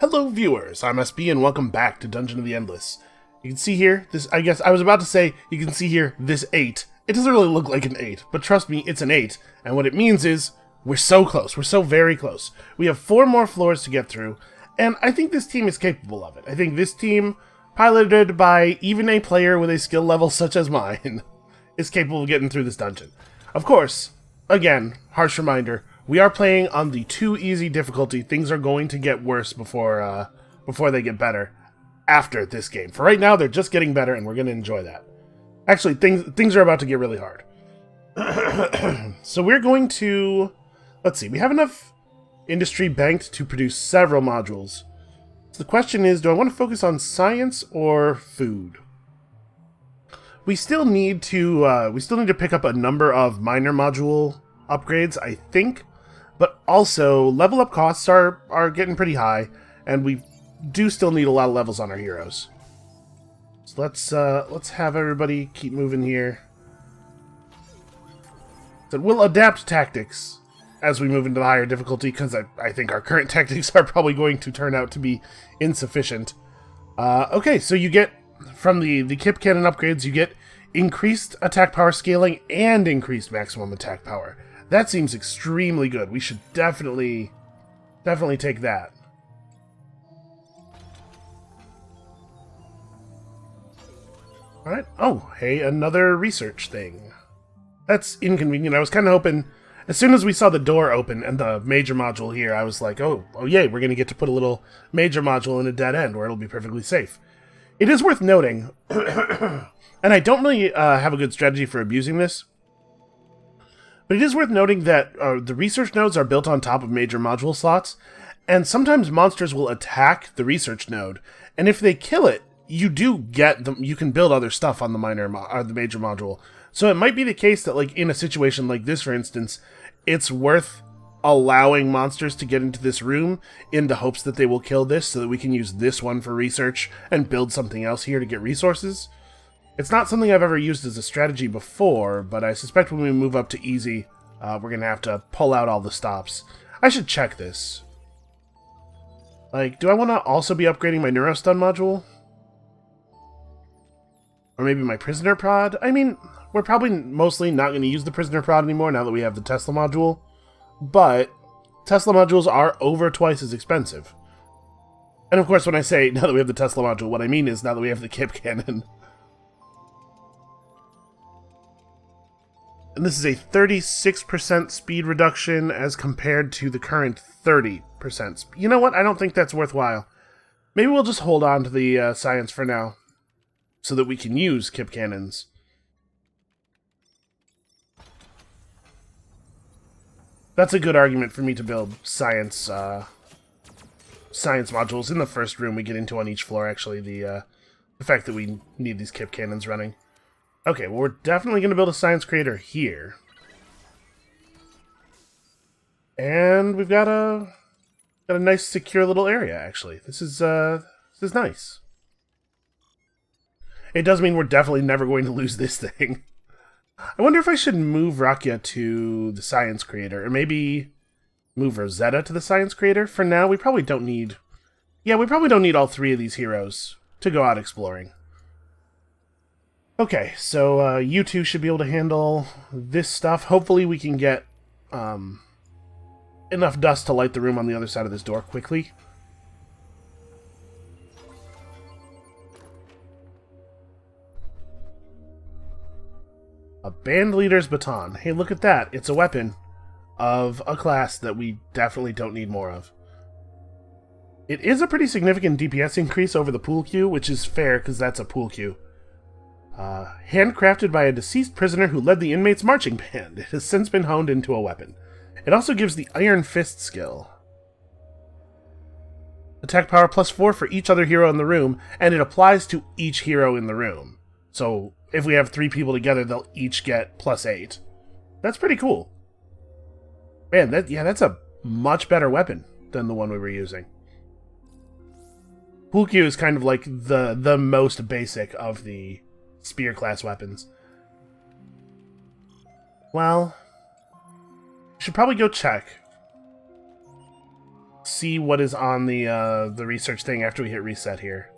Hello viewers, I'm SB and welcome back to Dungeon of the Endless. You can see here, I guess I was about to say, you can see here, this 8. It doesn't really look like an 8, but trust me, it's an 8. And what it means is, we're so close, we're so very close. We have 4 more floors to get through, and I think this team is capable of it. I think this team, piloted by even a player with a skill level such as mine, is capable of getting through this dungeon. Of course, again, harsh reminder, we are playing on the too easy difficulty. Things are going to get worse before they get better after this game. For right now, they're just getting better, and we're going to enjoy that. Actually, things are about to get really hard. So we're going to... Let's see, we have enough industry banked to produce several modules. So the question is, do I want to focus on science or food? We still need to pick up a number of minor module upgrades, I think. But also, level up costs are getting pretty high, and we do still need a lot of levels on our heroes. So let's have everybody keep moving here. So we'll adapt tactics as we move into the higher difficulty, because I think our current tactics are probably going to turn out to be insufficient. Okay, so you get, from the Kip Cannon upgrades, you get increased attack power scaling and increased maximum attack power. That seems extremely good. We should definitely take that. Alright. Oh, hey, another research thing. That's inconvenient. I was kind of hoping, as soon as we saw the door open and the major module here, I was like, oh yay, we're going to get to put a little major module in a dead end where it'll be perfectly safe. It is worth noting, and I don't really have a good strategy for abusing this, but it is worth noting that the research nodes are built on top of major module slots, and sometimes monsters will attack the research node, and if they kill it, you do get them. You can build other stuff on the the major module. So it might be the case that, like, in a situation like this, for instance, it's worth allowing monsters to get into this room in the hopes that they will kill this, so that we can use this one for research and build something else here to get resources. It's not something I've ever used as a strategy before, but I suspect when we move up to easy, we're going to have to pull out all the stops. I should check this. Like, do I want to also be upgrading my Neurostun module? Or maybe my Prisoner Prod? I mean, we're probably mostly not going to use the Prisoner Prod anymore now that we have the Tesla module. But Tesla modules are over twice as expensive. And of course, when I say now that we have the Tesla module, what I mean is now that we have the Kip Cannon. And this is a 36% speed reduction as compared to the current 30%. You know what? I don't think that's worthwhile. Maybe we'll just hold on to the science for now, so that we can use Kip Cannons. That's a good argument for me to build science modules in the first room we get into on each floor, actually. The fact that we need these Kip Cannons running. Okay, well, we're definitely going to build a science creator here. And we've got a nice, secure little area, actually. This is nice. It does mean we're definitely never going to lose this thing. I wonder if I should move Rakia to the science creator, or maybe move Rosetta to the science creator. For now, we probably don't need... Yeah, we probably don't need all 3 of these heroes to go out exploring. Okay, so you two should be able to handle this stuff. Hopefully we can get enough dust to light the room on the other side of this door quickly. A band leader's baton. Hey, look at that. It's a weapon of a class that we definitely don't need more of. It is a pretty significant DPS increase over the pool cue, which is fair because that's a pool cue. Handcrafted by a deceased prisoner who led the inmates' marching band. It has since been honed into a weapon. It also gives the Iron Fist skill. Attack power +4 for each other hero in the room, and it applies to each hero in the room. So if we have 3 people together, they'll each get +8. That's pretty cool. Man, that's a much better weapon than the one we were using. Pool cue is kind of like the most basic of the spear class weapons. Well, should probably go check. see what is on the research thing after we hit reset here.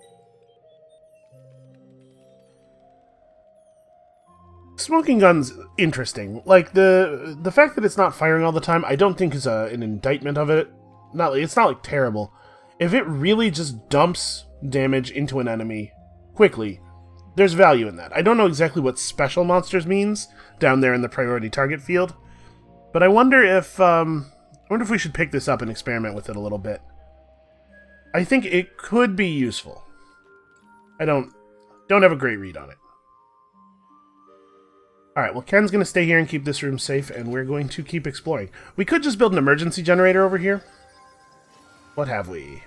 Smoking gun's interesting. Like, the fact that it's not firing all the time, I don't think is an indictment of it. It's not, like, terrible. If it really just dumps damage into an enemy quickly, there's value in that. I don't know exactly what special monsters means down there in the priority target field, but I wonder if we should pick this up and experiment with it a little bit. I think it could be useful. I don't have a great read on it. Alright, well, Ken's going to stay here and keep this room safe, and we're going to keep exploring. We could just build an emergency generator over here. What have we?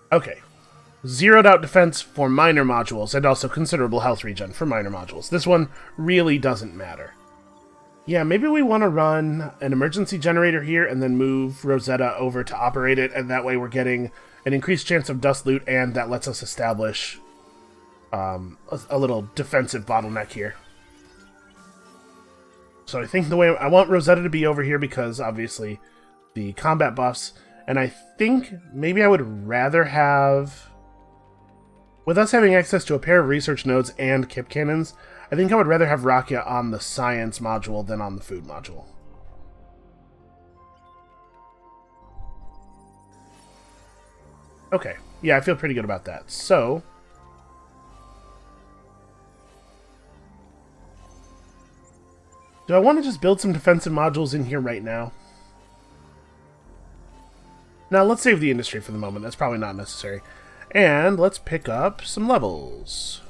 Okay. Zeroed out defense for minor modules, and also considerable health regen for minor modules. This one really doesn't matter. Yeah, maybe we want to run an emergency generator here, and then move Rosetta over to operate it, and that way we're getting an increased chance of dust loot, and that lets us establish a little defensive bottleneck here. So I think the way I want Rosetta to be over here because, obviously, the combat buffs. And I think maybe I would rather have... With us having access to a pair of research nodes and kip cannons, I think I would rather have Rakia on the science module than on the food module. Okay. Yeah, I feel pretty good about that. So... do I want to just build some defensive modules in here right now? Now, let's save the industry for the moment. That's probably not necessary. And let's pick up some levels.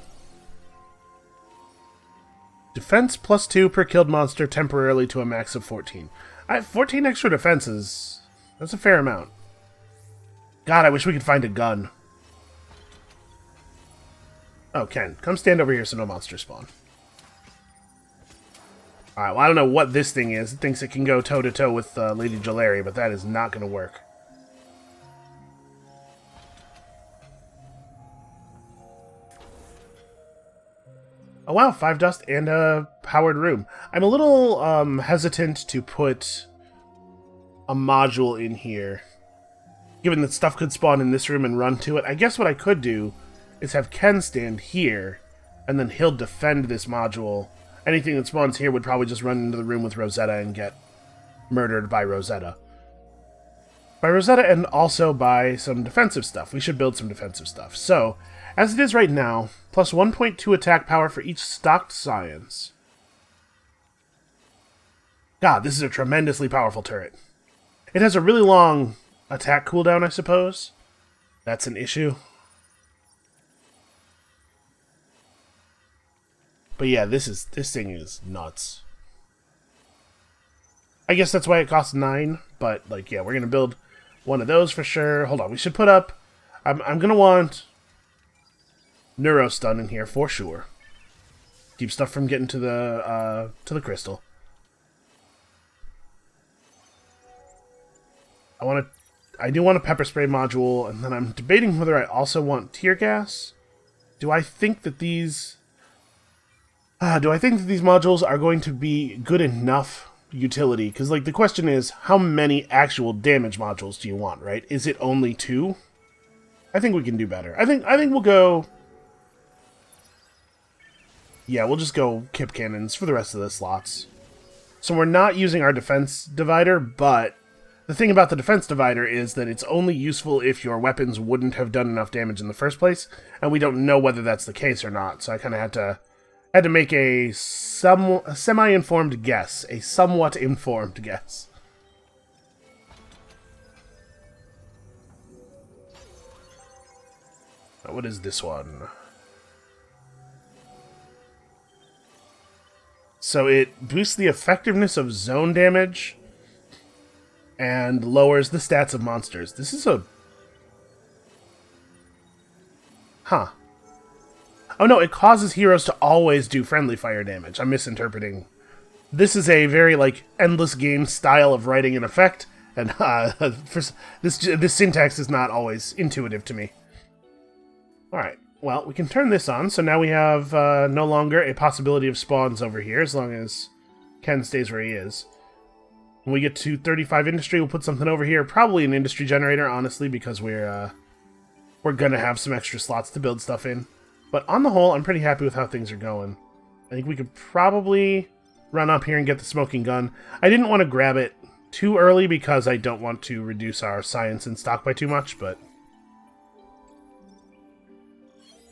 Defense +2 per killed monster temporarily to a max of 14. 14 extra defenses. That's a fair amount. God, I wish we could find a gun. Oh, Ken, come stand over here so no monsters spawn. Alright, well, I don't know what this thing is. It thinks it can go toe-to-toe with Lady Jalari, but that is not going to work. Oh, wow, 5 dust and a powered room. I'm a little hesitant to put a module in here, given that stuff could spawn in this room and run to it. I guess what I could do is have Ken stand here, and then he'll defend this module. Anything that spawns here would probably just run into the room with Rosetta and get murdered by Rosetta. By Rosetta and also by some defensive stuff. We should build some defensive stuff. So, as it is right now, plus 1.2 attack power for each stocked science. God, this is a tremendously powerful turret. It has a really long attack cooldown, I suppose. That's an issue. But yeah, this thing is nuts. I guess that's why it costs 9, but like, yeah, we're gonna build one of those for sure. Hold on, we should put up... I'm gonna want Neurostun in here for sure. Keep stuff from getting to the crystal. I do want a pepper spray module, and then I'm debating whether I also want tear gas. Do I think that these modules are going to be good enough utility? Because, like, the question is, how many actual damage modules do you want, right? Is it only 2? I think we can do better. I think we'll go... yeah, we'll just go kip cannons for the rest of the slots. So we're not using our defense divider, but the thing about the defense divider is that it's only useful if your weapons wouldn't have done enough damage in the first place, and we don't know whether that's the case or not, so I kind of had to make a semi-informed guess. A somewhat informed guess. What is this one? So it boosts the effectiveness of zone damage and lowers the stats of monsters. This is a... huh. Oh no, it causes heroes to always do friendly fire damage. I'm misinterpreting. This is a very, like, endless game style of writing an effect, and this syntax is not always intuitive to me. Alright, well, we can turn this on, so now we have no longer a possibility of spawns over here, as long as Ken stays where he is. When we get to 35 industry, we'll put something over here. Probably an industry generator, honestly, because we're gonna have some extra slots to build stuff in. But on the whole, I'm pretty happy with how things are going. I think we could probably run up here and get the smoking gun. I didn't want to grab it too early because I don't want to reduce our science in stock by too much, but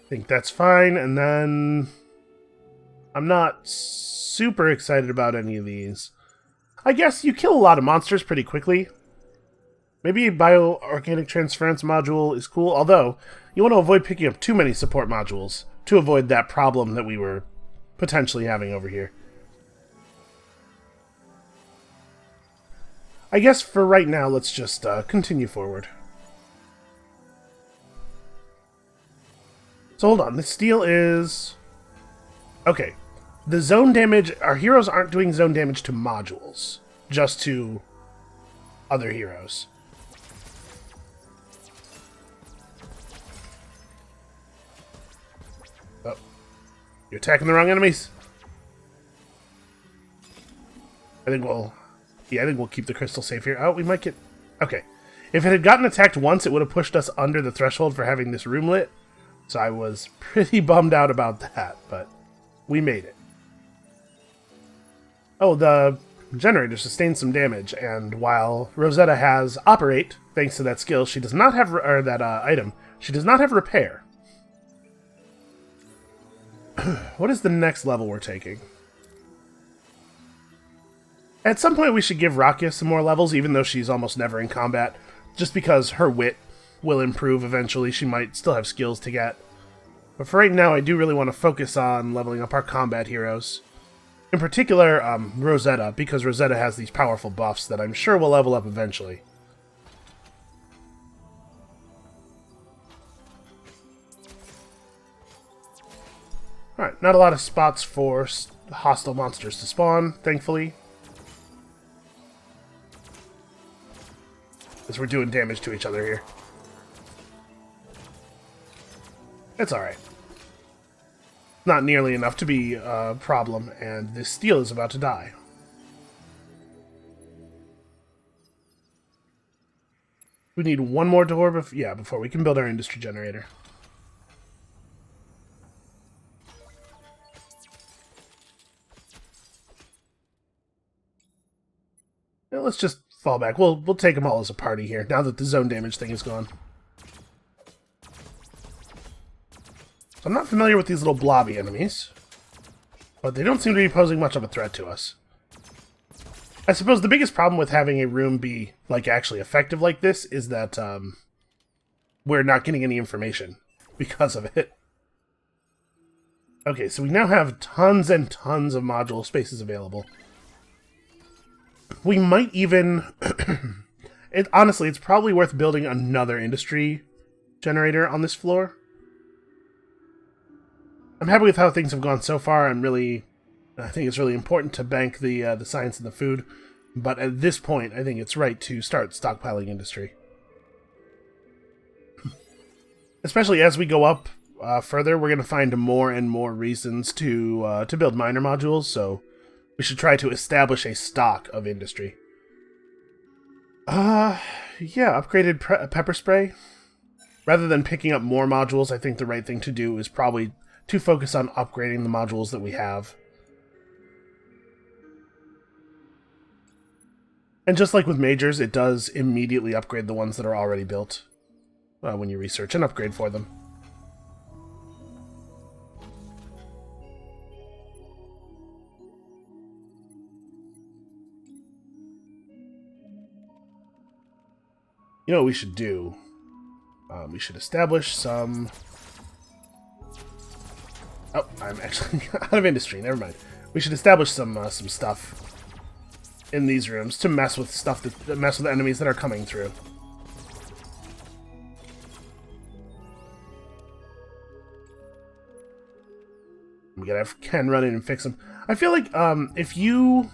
I think that's fine. And then I'm not super excited about any of these. I guess you kill a lot of monsters pretty quickly. Maybe a bioorganic transference module is cool, although you want to avoid picking up too many support modules to avoid that problem that we were potentially having over here. I guess for right now, let's just continue forward. So hold on, this steel is... Okay, the zone damage... Our heroes aren't doing zone damage to modules, just to other heroes. Oh, you're attacking the wrong enemies. I think we'll keep the crystal safe here. Oh, we might get... Okay. If it had gotten attacked once, it would have pushed us under the threshold for having this room lit. So I was pretty bummed out about that, but we made it. Oh, the generator sustained some damage, and while Rosetta has Operate, thanks to that skill, she does not have... Or that item. She does not have Repair. What is the next level we're taking? At some point we should give Rakia some more levels, even though she's almost never in combat. Just because her wit will improve eventually. She might still have skills to get. But for right now, I do really want to focus on leveling up our combat heroes. In particular, Rosetta, because Rosetta has these powerful buffs that I'm sure will level up eventually. Alright, not a lot of spots for hostile monsters to spawn, thankfully. As we're doing damage to each other here. It's alright. Not nearly enough to be a problem, and this steel is about to die. We need one more door before we can build our industry generator. Now let's just fall back. We'll take them all as a party here, now that the zone damage thing is gone. So I'm not familiar with these little blobby enemies, but they don't seem to be posing much of a threat to us. I suppose the biggest problem with having a room be, like, actually effective like this is that, we're not getting any information because of it. Okay, so we now have tons and tons of module spaces available. We might even... Honestly, it's probably worth building another industry generator on this floor. I'm happy with how things have gone so far. I think it's really important to bank the science and the food. But at this point, I think it's right to start stockpiling industry. Especially as we go up further, we're going to find more and more reasons to build miner modules, so we should try to establish a stock of industry. Yeah, upgraded pepper spray. Rather than picking up more modules, I think the right thing to do is probably to focus on upgrading the modules that we have. And just like with majors, it does immediately upgrade the ones that are already built when you research and upgrade for them. You know what we should do? We should establish some... Oh, I'm actually out of industry. Never mind. We should establish some stuff in these rooms to mess with stuff that mess with enemies that are coming through. We gotta have Ken run in and fix them. I feel like if you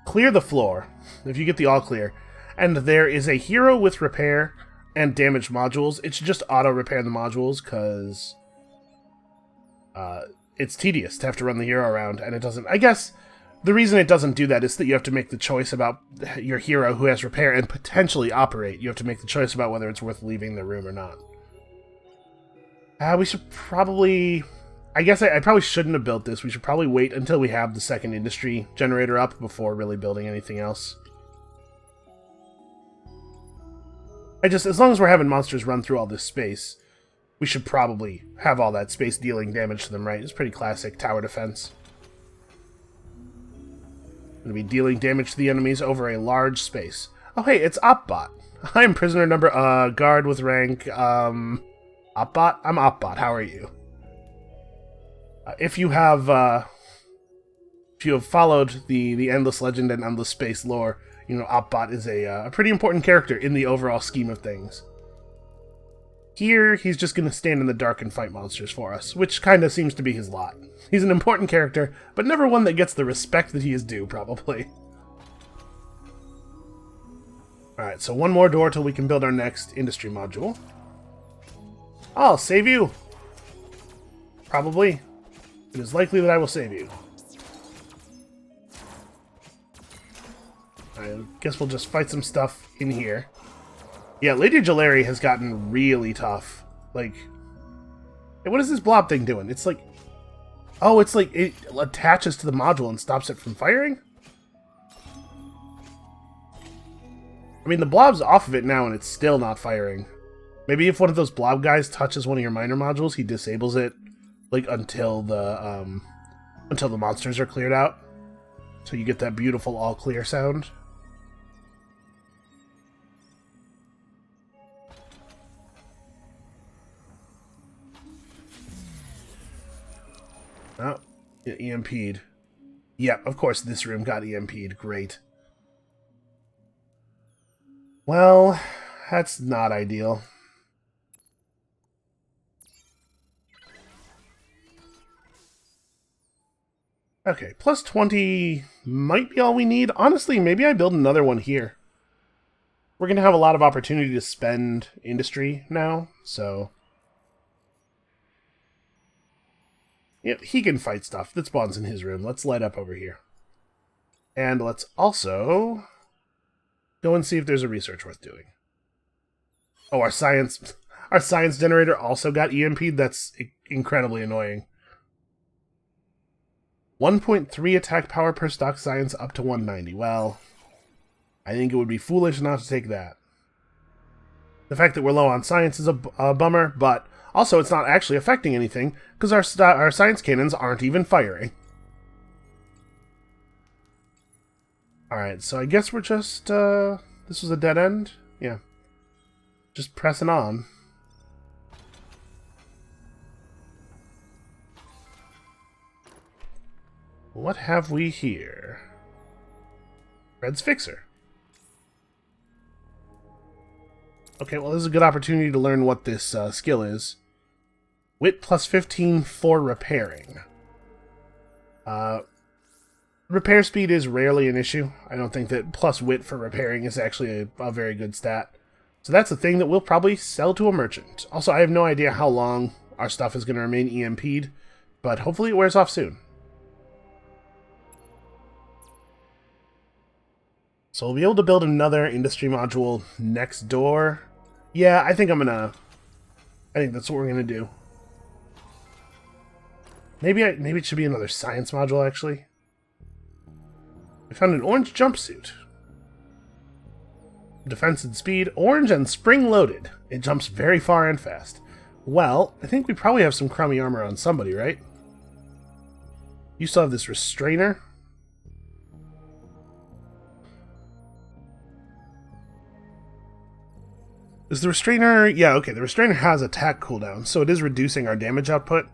clear the floor, if you get the all clear, and there is a hero with repair and damaged modules, it should just auto repair the modules because it's tedious to have to run the hero around, and it doesn't... I guess The reason it doesn't do that is that you have to make the choice about your hero who has repair and potentially operate. You have to make the choice about whether it's worth leaving the room or not. We should probably... I guess I probably shouldn't have built this. We should probably wait until we have the second industry generator up before really building anything else. As long as we're having monsters run through all this space, we should probably have all that space dealing damage to them, right? It's pretty classic tower defense. Going to be dealing damage to the enemies over a large space. Oh, hey, it's OpBot. I'm prisoner number... guard with rank... OpBot? I'm OpBot. How are you? If you have followed the Endless Legend and Endless Space lore, you know OpBot is a pretty important character in the overall scheme of things. Here, he's just going to stand in the dark and fight monsters for us, which kind of seems to be his lot. He's an important character, but never one that gets the respect that he is due, probably. Alright, so one more door till we can build our next industry module. I'll save you! Probably. It is likely that I will save you. I guess we'll just fight some stuff in here. Yeah, Lady Jalari has gotten really tough. Like, hey, what is this blob thing doing? It's like... Oh, it's like it attaches to the module and stops it from firing? I mean, the blob's off of it now and it's still not firing. Maybe if one of those blob guys touches one of your minor modules, he disables it, like, until the monsters are cleared out. So you get that beautiful all clear sound. Oh, it EMP'd. Yep, of course this room got EMP'd. Great. Well, that's not ideal. Okay, plus 20 might be all we need. Honestly, maybe I build another one here. We're going to have a lot of opportunity to spend industry now, so... Yeah, he can fight stuff that spawns in his room. Let's light up over here. And let's also go and see if there's a research worth doing. Oh, our science generator also got EMP'd. That's incredibly annoying. 1.3 attack power per stock science up to 190. Well, I think it would be foolish not to take that. The fact that we're low on science is a bummer, but also it's not actually affecting anything because our science cannons aren't even firing. Alright, so I guess we're just... this was a dead end? Yeah. Just pressing on. What have we here? Red's Fixer. Okay, well, this is a good opportunity to learn what this skill is. Wit plus 15 for repairing. Repair speed is rarely an issue. I don't think that plus wit for repairing is actually a very good stat. So that's a thing that we'll probably sell to a merchant. Also, I have no idea how long our stuff is going to remain EMP'd, but hopefully it wears off soon. So we'll be able to build another industry module next door. Yeah, I think that's what we're gonna do. Maybe it should be another science module, actually. I found an orange jumpsuit. Defense and speed, orange and spring-loaded. It jumps very far and fast. Well, I think we probably have some crummy armor on somebody, right? You still have this restrainer. Is the restrainer... Yeah, okay, the restrainer has attack cooldown, so it is reducing our damage output.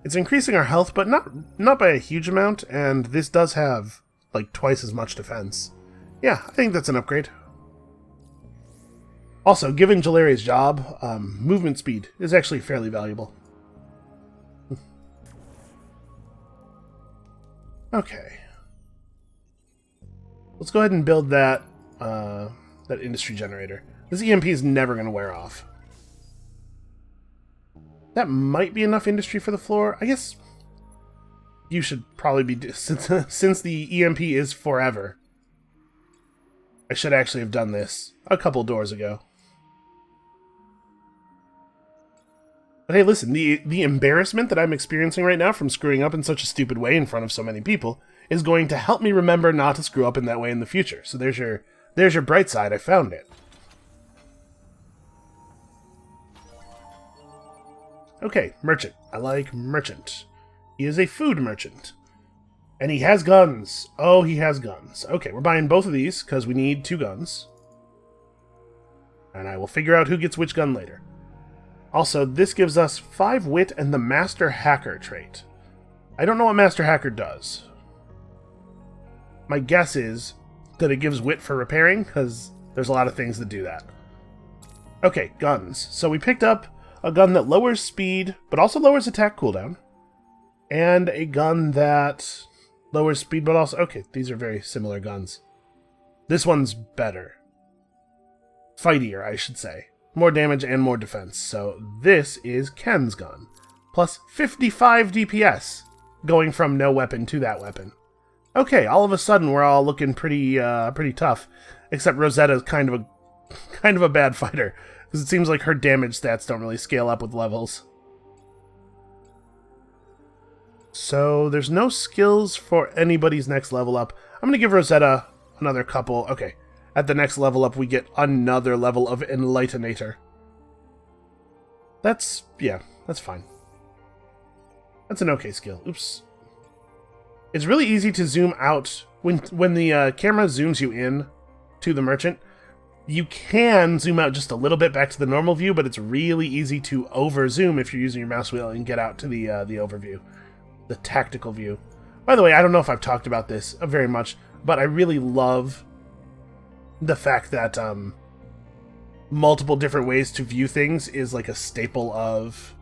It's increasing our health, but not by a huge amount, and this does have, like, twice as much defense. Yeah, I think that's an upgrade. Also, given Jalari's job, movement speed is actually fairly valuable. Okay. Let's go ahead and build that, that industry generator. This EMP is never going to wear off. That might be enough industry for the floor. I guess you should probably be... Since the EMP is forever. I should actually have done this a couple doors ago. But hey, listen, the embarrassment that I'm experiencing right now from screwing up in such a stupid way in front of so many people is going to help me remember not to screw up in that way in the future. So there's your bright side. I found it. Okay, merchant. I like merchant. He is a food merchant. And he has guns. Oh, he has guns. Okay, we're buying both of these because we need 2 guns. And I will figure out who gets which gun later. Also, this gives us 5 wit and the Master Hacker trait. I don't know what Master Hacker does. My guess is that it gives wit for repairing, because there's a lot of things that do that. Okay, guns. So we picked up a gun that lowers speed, but also lowers attack cooldown. And a gun that lowers speed, but also... Okay, these are very similar guns. This one's better. Fightier, I should say. More damage and more defense. So this is Ken's gun. Plus 55 DPS. Going from no weapon to that weapon. Okay, all of a sudden we're all looking pretty tough. Except Rosetta's kind of a bad fighter. Because it seems like her damage stats don't really scale up with levels. So there's no skills for anybody's next level up. I'm going to give Rosetta another couple. Okay. At the next level up, we get another level of Enlightenator. That's fine. That's an okay skill. Oops. It's really easy to zoom out. When the camera zooms you in to the merchant, you can zoom out just a little bit back to the normal view, but it's really easy to over-zoom if you're using your mouse wheel and get out to the overview. The tactical view. By the way, I don't know if I've talked about this very much, but I really love the fact that multiple different ways to view things is like a staple of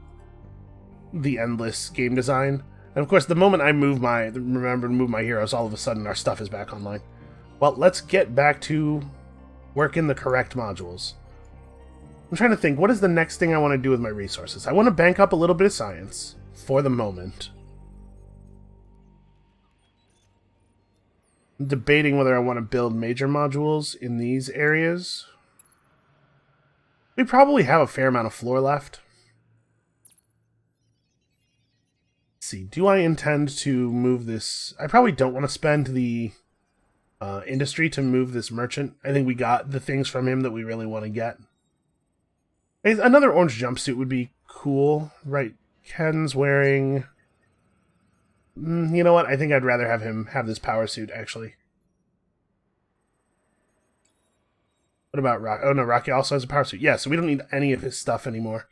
the Endless game design. And of course, the moment I remember to move my heroes, all of a sudden our stuff is back online. Well, let's get back to working the correct modules. I'm trying to think, what is the next thing I want to do with my resources? I want to bank up a little bit of science for the moment. I'm debating whether I want to build major modules in these areas. We probably have a fair amount of floor left. Let's see, do I intend to move this? I probably don't want to spend the industry to move this merchant. I think we got the things from him that we really want to get. Another orange jumpsuit would be cool. Right, Ken's wearing... You know what? I think I'd rather have him have this power suit, actually. What about Rocky? Oh, no, Rocky also has a power suit. Yeah, so we don't need any of his stuff anymore.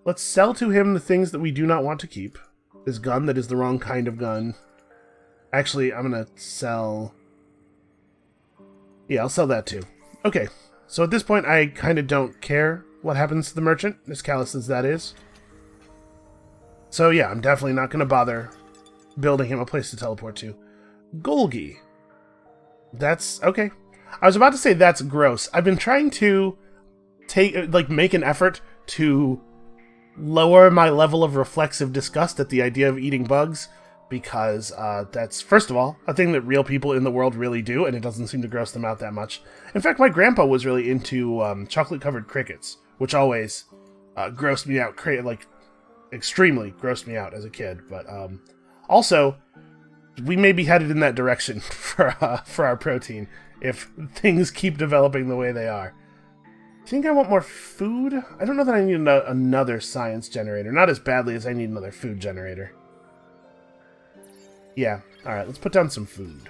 Let's sell to him the things that we do not want to keep. This gun that is the wrong kind of gun. Actually, I'm going to sell... Yeah, I'll sell that too. Okay, so at this point, I kind of don't care what happens to the merchant, as callous as that is. So yeah, I'm definitely not going to bother building him a place to teleport to. Golgi. That's... okay. I was about to say that's gross. I've been trying to make an effort to lower my level of reflexive disgust at the idea of eating bugs, because that's, first of all, a thing that real people in the world really do, and it doesn't seem to gross them out that much. In fact, my grandpa was really into chocolate-covered crickets, which always grossed me out, extremely grossed me out as a kid. But also, we may be headed in that direction for our protein if things keep developing the way they are. I think I want more food. I don't know that I need another science generator. Not as badly as I need another food generator. Yeah, alright, let's put down some food.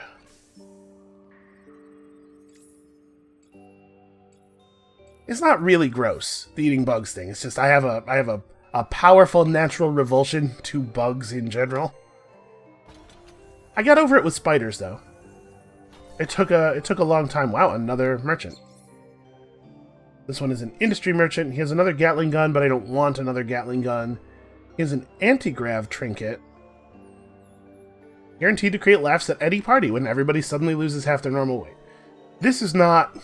It's not really gross, the eating bugs thing. It's just I have a powerful natural revulsion to bugs in general. I got over it with spiders, though. It took a long time. Wow, another merchant. This one is an industry merchant. He has another Gatling gun, but I don't want another Gatling gun. He has an anti-grav trinket. Guaranteed to create laughs at any party when everybody suddenly loses half their normal weight. This is not...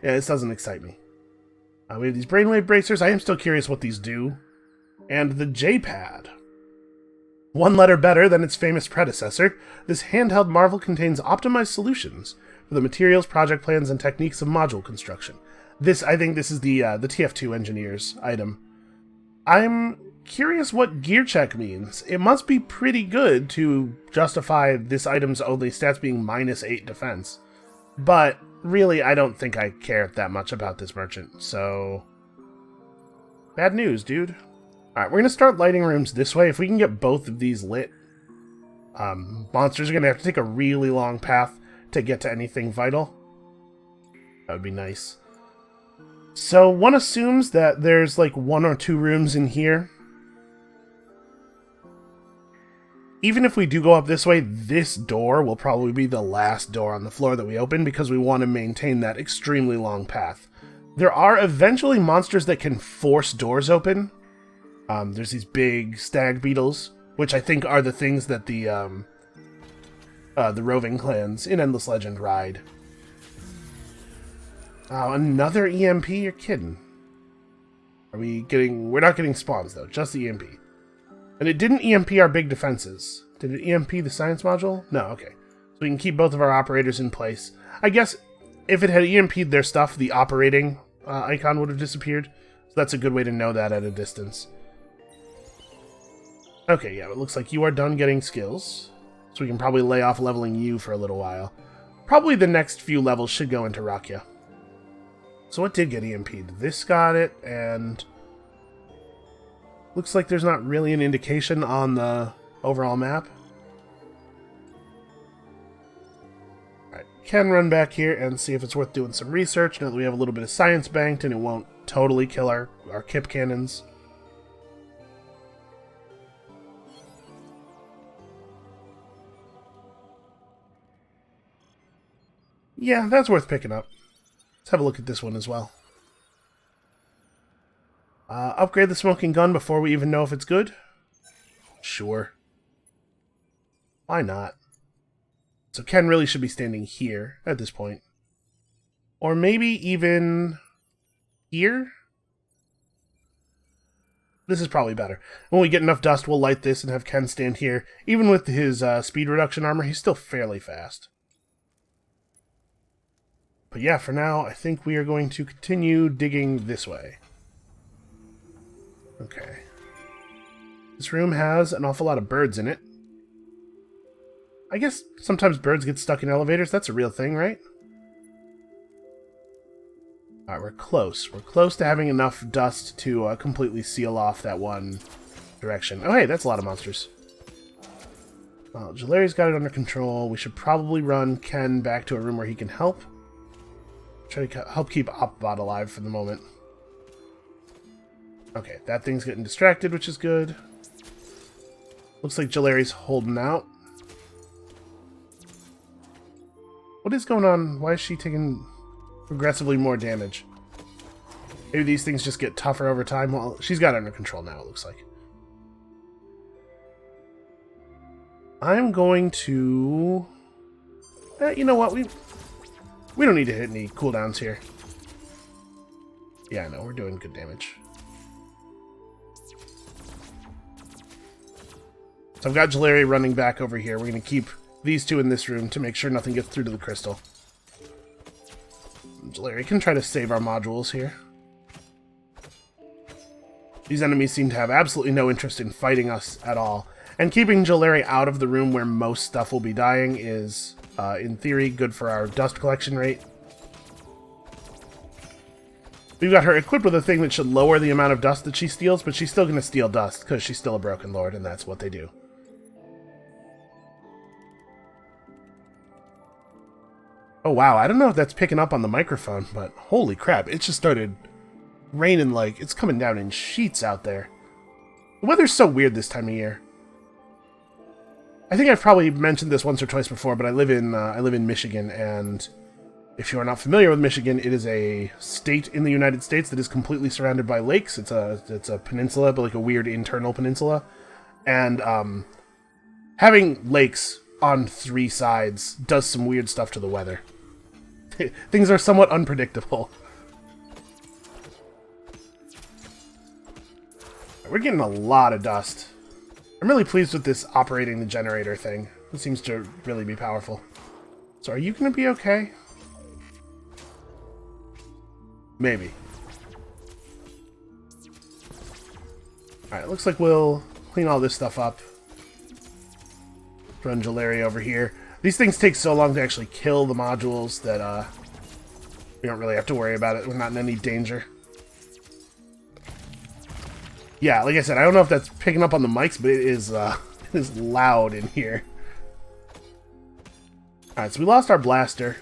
Yeah, this doesn't excite me. We have these Brainwave Bracers. I am still curious what these do. And the J-Pad. One letter better than its famous predecessor, this handheld marvel contains optimized solutions for the materials, project plans, and techniques of module construction. I think this is the TF2 engineer's item. I'm curious what gear check means. It must be pretty good to justify this item's only stats being -8 defense. But really, I don't think I care that much about this merchant, so... Bad news, dude. Alright, we're going to start lighting rooms this way. If we can get both of these lit, monsters are going to have to take a really long path to get to anything vital. That would be nice. So, one assumes that there's like 1 or 2 rooms in here. Even if we do go up this way, this door will probably be the last door on the floor that we open because we want to maintain that extremely long path. There are eventually monsters that can force doors open. There's these big stag beetles, which I think are the things that the roving clans in Endless Legend ride. Oh, another EMP? You're kidding. We're not getting spawns though, just the EMP. And it didn't EMP our big defenses. Did it EMP the science module? No, okay. So we can keep both of our operators in place. I guess if it had EMP'd their stuff, the operating icon would have disappeared. So that's a good way to know that at a distance. Okay, yeah, it looks like you are done getting skills. So we can probably lay off leveling you for a little while. Probably the next few levels should go into Rakia. So what did get EMP'd? This got it, and... looks like there's not really an indication on the overall map. Alright, can run back here and see if it's worth doing some research now that we have a little bit of science banked and it won't totally kill our kip cannons. Yeah, that's worth picking up. Let's have a look at this one as well. Upgrade the smoking gun before we even know if it's good? Sure. Why not? So Ken really should be standing here at this point. Or maybe even here? This is probably better. When we get enough dust, we'll light this and have Ken stand here. Even with his speed reduction armor, he's still fairly fast. But yeah, for now, I think we are going to continue digging this way. Okay. This room has an awful lot of birds in it. I guess sometimes birds get stuck in elevators. That's a real thing, right? Alright, we're close. We're close to having enough dust to completely seal off that one direction. Oh, hey, that's a lot of monsters. Well, Jalari's got it under control. We should probably run Ken back to a room where he can help. Try to help keep Opbot alive for the moment. Okay, that thing's getting distracted, which is good. Looks like Jalari's holding out. What is going on? Why is she taking progressively more damage? Maybe these things just get tougher over time. Well, she's got it under control now, it looks like. I'm going to... you know what? We don't need to hit any cooldowns here. Yeah, no, we're doing good damage. So I've got Jalari running back over here. We're going to keep these two in this room to make sure nothing gets through to the crystal. Jalari can try to save our modules here. These enemies seem to have absolutely no interest in fighting us at all. And keeping Jalari out of the room where most stuff will be dying is... in theory, good for our dust collection rate. We've got her equipped with a thing that should lower the amount of dust that she steals, but she's still going to steal dust, because she's still a Broken Lord, and that's what they do. Oh wow, I don't know if that's picking up on the microphone, but holy crap, it just started raining like it's coming down in sheets out there. The weather's so weird this time of year. I think I've probably mentioned this once or twice before, but I live in Michigan, and if you are not familiar with Michigan, it is a state in the United States that is completely surrounded by lakes. It's a peninsula, but like a weird internal peninsula, and having lakes on 3 sides does some weird stuff to the weather. Things are somewhat unpredictable. We're getting a lot of dust. I'm really pleased with this operating the generator thing. It seems to really be powerful. So are you going to be okay? Maybe. Alright, looks like we'll clean all this stuff up. Run Jalaria over here. These things take so long to actually kill the modules that we don't really have to worry about it. We're not in any danger. Yeah, like I said, I don't know if that's picking up on the mics, but it is loud in here. Alright, so we lost our blaster.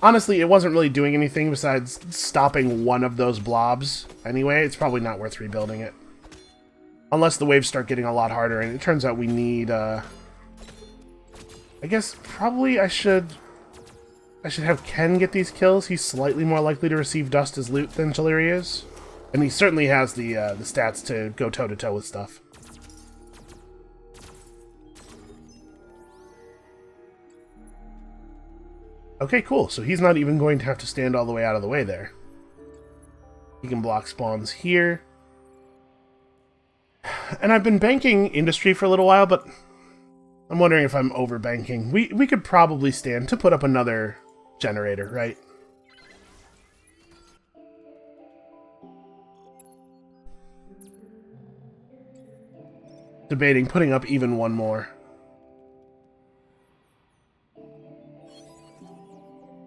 Honestly, it wasn't really doing anything besides stopping one of those blobs. Anyway, it's probably not worth rebuilding it. Unless the waves start getting a lot harder, and it turns out we need, I guess probably I should have Ken get these kills. He's slightly more likely to receive dust as loot than Jalaria is. And he certainly has the stats to go toe-to-toe with stuff. Okay, cool. So he's not even going to have to stand all the way out of the way there. He can block spawns here. And I've been banking industry for a little while, but I'm wondering if I'm over-banking. We could probably stand to put up another generator, right? Debating putting up even one more.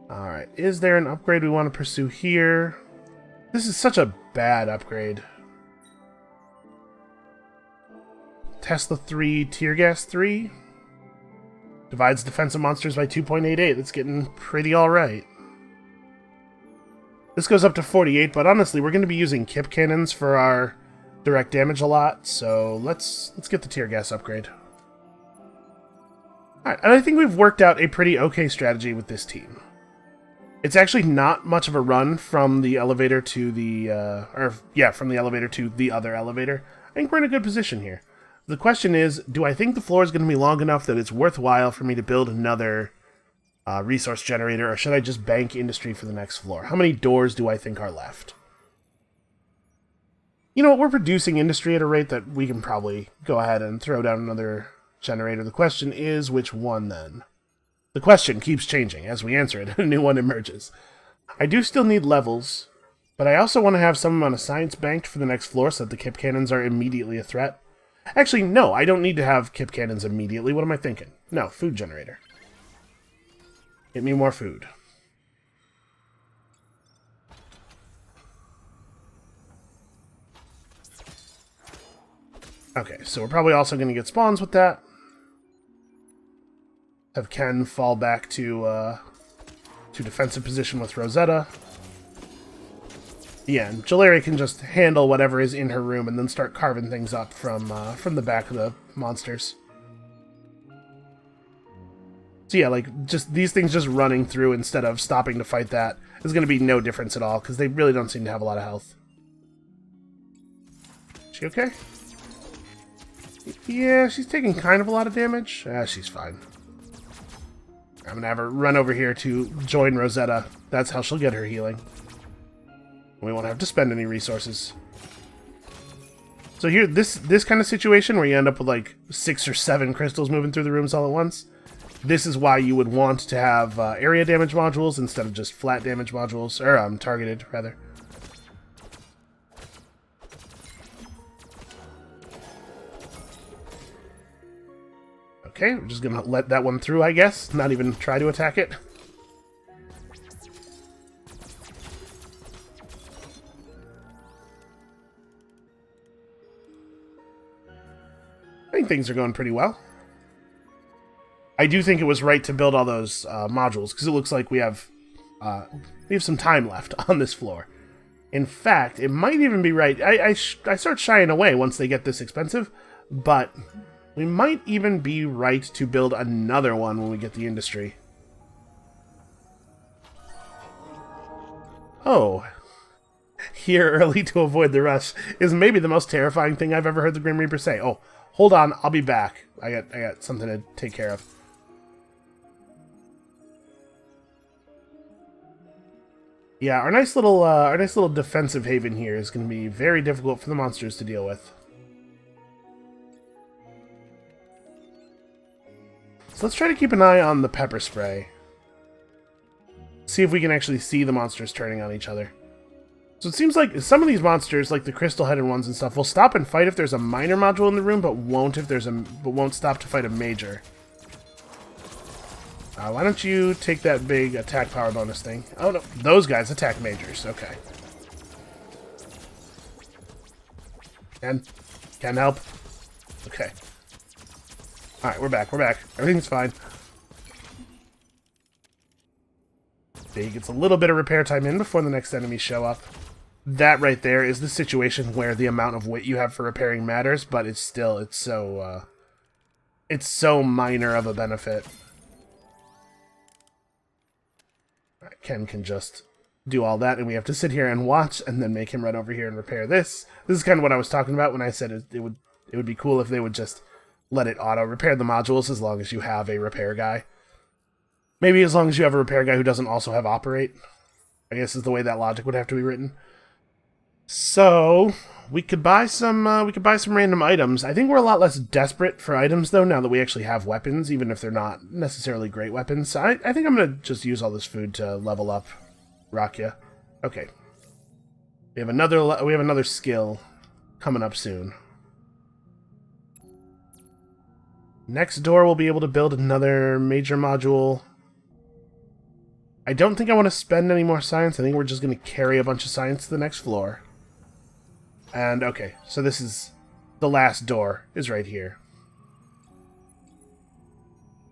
Alright, is there an upgrade we want to pursue here? This is such a bad upgrade. Tesla 3, Tear Gas 3. Divides defensive monsters by 2.88. That's getting pretty alright. This goes up to 48, but honestly, we're going to be using Kip Cannons for our direct damage a lot, so let's get the Tear Gas upgrade. Alright, and I think we've worked out a pretty okay strategy with this team. It's actually not much of a run from the elevator to the, from the elevator to the other elevator. I think we're in a good position here. The question is, do I think the floor is going to be long enough that it's worthwhile for me to build another resource generator, or should I just bank industry for the next floor? How many doors do I think are left? You know what, we're producing industry at a rate that we can probably go ahead and throw down another generator. The question is, which one then? The question keeps changing as we answer it, and a new one emerges. I do still need levels, but I also want to have some amount of science banked for the next floor so that the Kip Cannons are immediately a threat. Actually, no, I don't need to have Kip Cannons immediately. What am I thinking? No, food generator. Get me more food. Okay, so we're probably also going to get spawns with that. Have Ken fall back to defensive position with Rosetta. Yeah, and Jalaria can just handle whatever is in her room and then start carving things up from the back of the monsters. So yeah, like, just these things just running through instead of stopping to fight that is going to be no difference at all, because they really don't seem to have a lot of health. Is she okay? Yeah, she's taking kind of a lot of damage. She's fine. I'm going to have her run over here to join Rosetta. That's how she'll get her healing. We won't have to spend any resources. So here, this kind of situation where you end up with like 6 or 7 crystals moving through the rooms all at once, this is why you would want to have area damage modules instead of just flat damage modules, or targeted, rather. Okay, we're just gonna let that one through, I guess. Not even try to attack it. I think things are going pretty well. I do think it was right to build all those modules, because it looks like we have some time left on this floor. In fact, it might even be right. I start shying away once they get this expensive, but we might even be right to build another one when we get the industry. Oh. Here early to avoid the rush is maybe the most terrifying thing I've ever heard the Grim Reaper say. Oh, hold on, I'll be back. I got something to take care of. Yeah, our nice little defensive haven here is going to be very difficult for the monsters to deal with. So let's try to keep an eye on the pepper spray. See if we can actually see the monsters turning on each other. So it seems like some of these monsters, like the crystal-headed ones and stuff, will stop and fight if there's a minor module in the room, but won't stop to fight a major. Why don't you take that big attack power bonus thing? Oh no, those guys attack majors. Okay. Can help. Okay. All right, we're back. We're back. Everything's fine. He gets a little bit of repair time in before the next enemies show up. That right there is the situation where the amount of weight you have for repairing matters, but it's so minor of a benefit. All right, Ken can just do all that, and we have to sit here and watch, and then make him run over here and repair this. This is kind of what I was talking about when I said it would be cool if they would just let it auto repair the modules as long as you have a repair guy. Maybe as long as you have a repair guy who doesn't also have operate. I guess is the way that logic would have to be written. So we could buy some random items. I think we're a lot less desperate for items though now that we actually have weapons, even if they're not necessarily great weapons. So I think I'm gonna just use all this food to level up Rakia. Okay. We have another skill coming up soon. Next door we'll be able to build another major module. I don't think I want to spend any more science. I think we're just going to carry a bunch of science to the next floor. And, okay, so this is... the last door is right here.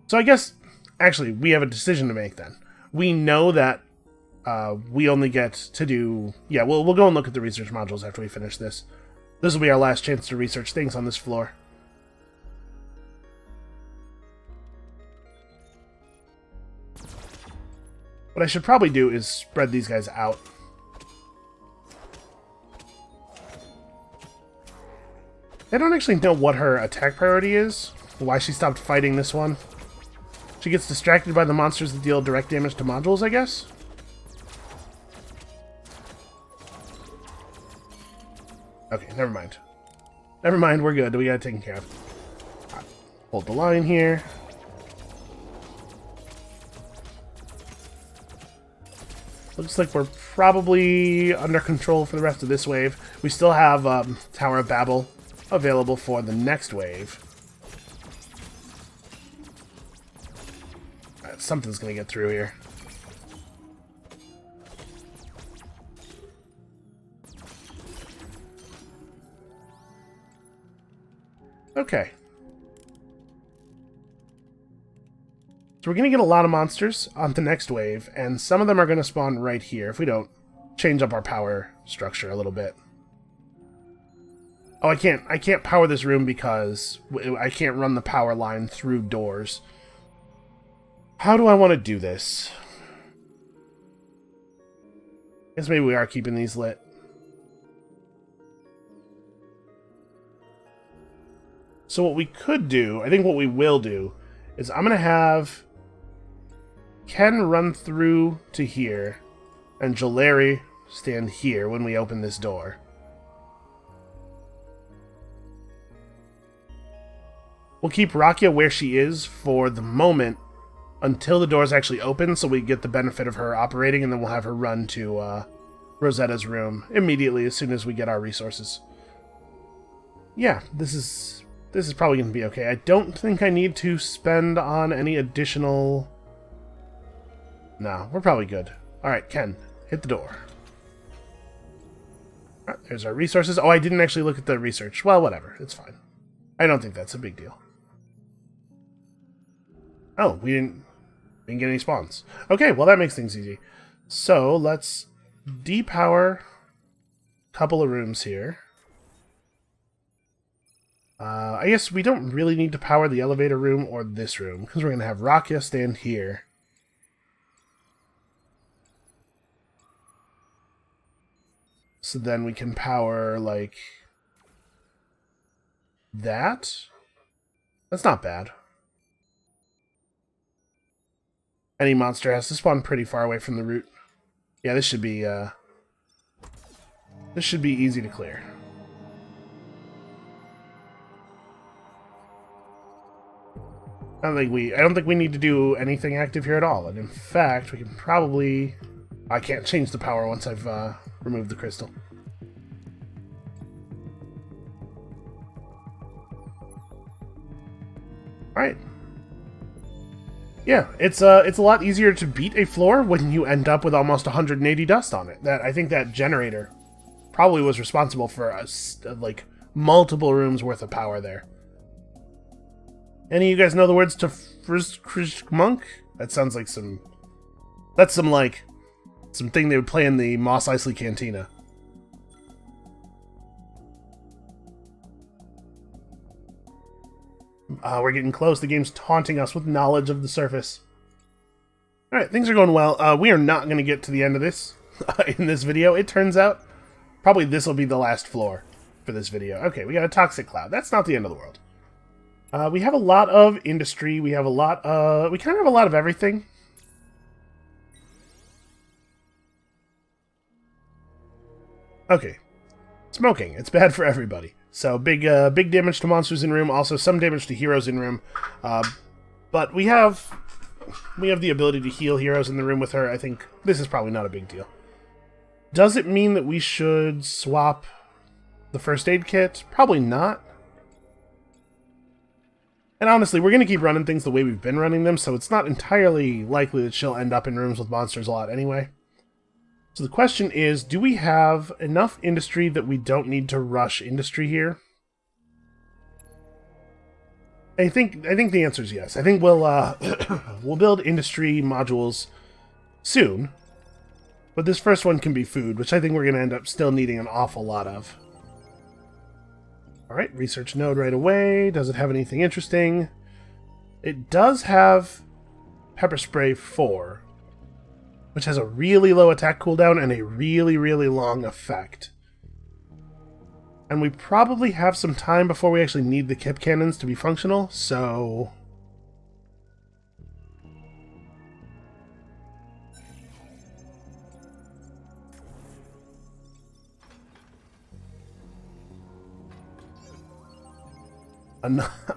So I guess... actually, we have a decision to make then. We know that we only get to do... yeah, we'll go and look at the research modules after we finish this. This will be our last chance to research things on this floor. What I should probably do is spread these guys out. I don't actually know what her attack priority is, why she stopped fighting this one. She gets distracted by the monsters that deal direct damage to modules, I guess? Okay, never mind. Never mind, we're good. We got it taken care of. Right, hold the line here. Looks like we're probably under control for the rest of this wave. We still have Tower of Babel available for the next wave. Right, something's going to get through here. Okay. So we're going to get a lot of monsters on the next wave, and some of them are going to spawn right here if we don't change up our power structure a little bit. Oh, I can't power this room because I can't run the power line through doors. How do I want to do this? I guess maybe we are keeping these lit. So what we could do, I think what we will do, is I'm going to have Ken run through to here, and Jalari stand here when we open this door. We'll keep Rakia where she is for the moment until the doors actually open, so we get the benefit of her operating, and then we'll have her run to Rosetta's room immediately as soon as we get our resources. Yeah, this is probably going to be okay. I don't think I need to spend on any additional... No, we're probably good. Alright, Ken, hit the door. Alright, there's our resources. Oh, I didn't actually look at the research. Well, whatever. It's fine. I don't think that's a big deal. Oh, we didn't get any spawns. Okay, well, that makes things easy. So, let's depower a couple of rooms here. I guess we don't really need to power the elevator room or this room, because we're going to have Rakia stand here. So then we can power, like, that? That's not bad. Any monster has to spawn pretty far away from the root. Yeah, this should be easy to clear. I don't think we need to do anything active here at all. And in fact, we can probably... I can't change the power once I've removed the crystal. Alright. Yeah, it's a lot easier to beat a floor when you end up with almost 180 dust on it. I think that generator probably was responsible for us, like, multiple rooms worth of power there. Any of you guys know the words to Frisk Monk? That sounds like some... That's something they would play in the Mos Eisley Cantina. We're getting close. The game's taunting us with knowledge of the surface. Alright, things are going well. We are not going to get to the end of this in this video. It turns out probably this will be the last floor for this video. Okay, we got a toxic cloud. That's not the end of the world. We have a lot of industry. We have a lot of... We kind of have a lot of everything. Okay. Smoking. It's bad for everybody. So, big damage to monsters in room. Also, some damage to heroes in room. But we have the ability to heal heroes in the room with her. I think this is probably not a big deal. Does it mean that we should swap the first aid kit? Probably not. And honestly, we're going to keep running things the way we've been running them, so it's not entirely likely that she'll end up in rooms with monsters a lot anyway. So the question is, do we have enough industry that we don't need to rush industry here? I think the answer is yes. I think we'll we'll build industry modules soon, but this first one can be food, which I think we're going to end up still needing an awful lot of. Alright, research node right away. Does it have anything interesting? It does have Pepper Spray 4, which has a really low attack cooldown and a really, really long effect. And we probably have some time before we actually need the Kip Cannons to be functional, so...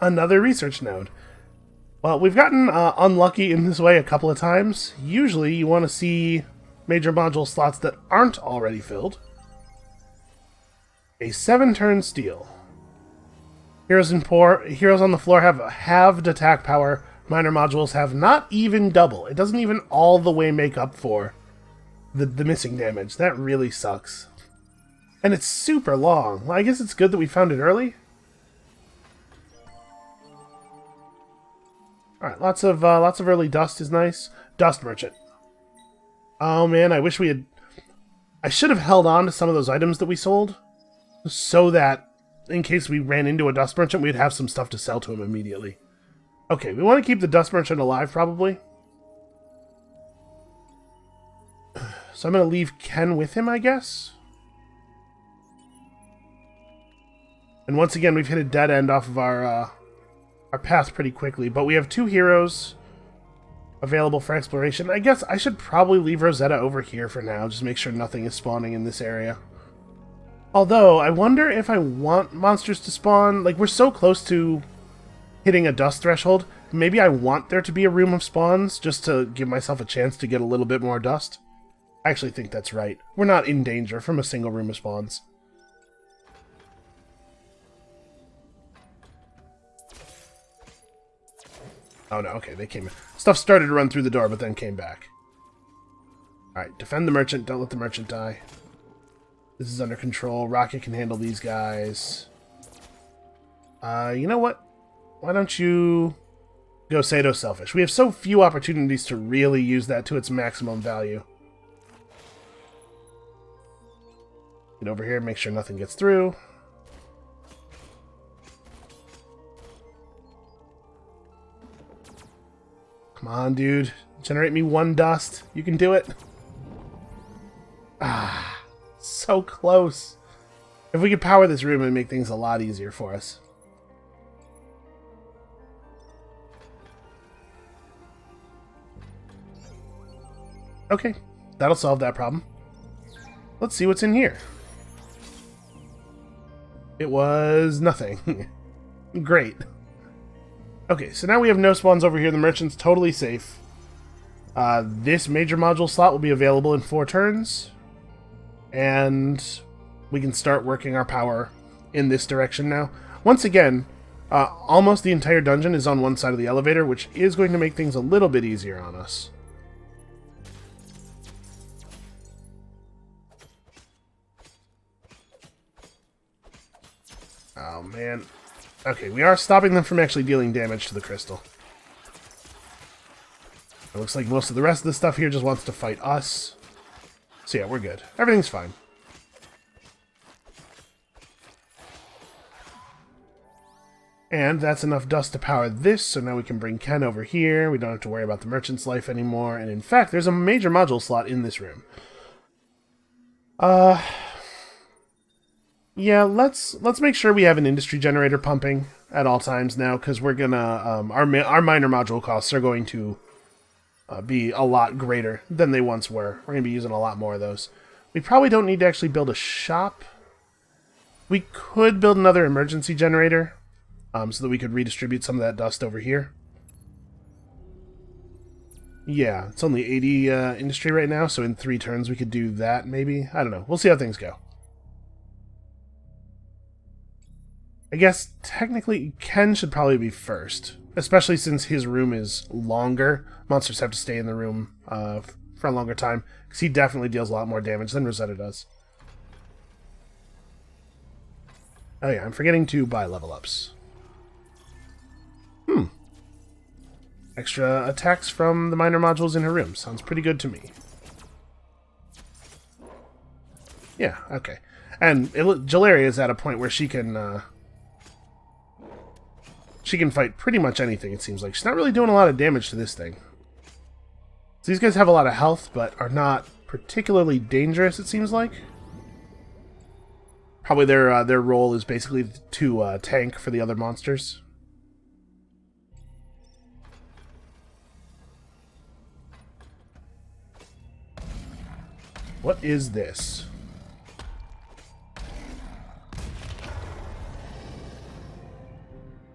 Another research node. Well, we've gotten unlucky in this way a couple of times. Usually you want to see major module slots that aren't already filled. A 7-turn steal. Heroes on the floor have halved attack power. Minor modules have not even double. It doesn't even all the way make up for the missing damage. That really sucks. And it's super long. Well, I guess it's good that we found it early. Alright, lots of early dust is nice. Dust merchant. Oh man, I wish we had... I should have held on to some of those items that we sold, so that in case we ran into a dust merchant, we'd have some stuff to sell to him immediately. Okay, we want to keep the dust merchant alive, probably. So I'm going to leave Ken with him, I guess. And once again, we've hit a dead end off of our path pretty quickly, but we have 2 heroes available for exploration. I guess I should probably leave Rosetta over here for now, just make sure nothing is spawning in this area. Although, I wonder if I want monsters to spawn. Like, we're so close to hitting a dust threshold, maybe I want there to be a room of spawns, just to give myself a chance to get a little bit more dust. I actually think that's right. We're not in danger from a single room of spawns. Oh no, okay, they came in. Stuff started to run through the door, but then came back. Alright, defend the merchant, don't let the merchant die. This is under control. Rocket can handle these guys. You know what? Why don't you go Sado Selfish? We have so few opportunities to really use that to its maximum value. Get over here, make sure nothing gets through. Come on, dude. Generate me 1 dust. You can do it. Ah, so close. If we could power this room, it'd make things a lot easier for us. Okay, that'll solve that problem. Let's see what's in here. It was nothing. Great. Okay, so now we have no spawns over here. The merchant's totally safe. This major module slot will be available in 4 turns. And we can start working our power in this direction now. Once again, almost the entire dungeon is on one side of the elevator, which is going to make things a little bit easier on us. Oh, man. Okay, we are stopping them from actually dealing damage to the crystal. It looks like most of the rest of the stuff here just wants to fight us. So yeah, we're good. Everything's fine. And that's enough dust to power this, so now we can bring Ken over here. We don't have to worry about the merchant's life anymore. And in fact, there's a major module slot in this room. Yeah, let's make sure we have an industry generator pumping at all times now, because we're gonna our minor module costs are going to be a lot greater than they once were. We're gonna be using a lot more of those. We probably don't need to actually build a shop. We could build another emergency generator, so that we could redistribute some of that dust over here. Yeah, it's only 80 industry right now, so in 3 turns we could do that, maybe. I don't know. We'll see how things go. I guess, technically, Ken should probably be first, especially since his room is longer. Monsters have to stay in the room for a longer time, because he definitely deals a lot more damage than Rosetta does. Oh yeah, I'm forgetting to buy level ups. Extra attacks from the minor modules in her room. Sounds pretty good to me. Yeah, okay. And Jalaria is at a point where she can fight pretty much anything, it seems like. She's not really doing a lot of damage to this thing. So these guys have a lot of health, but are not particularly dangerous, it seems like. Probably their role is basically to tank for the other monsters. What is this?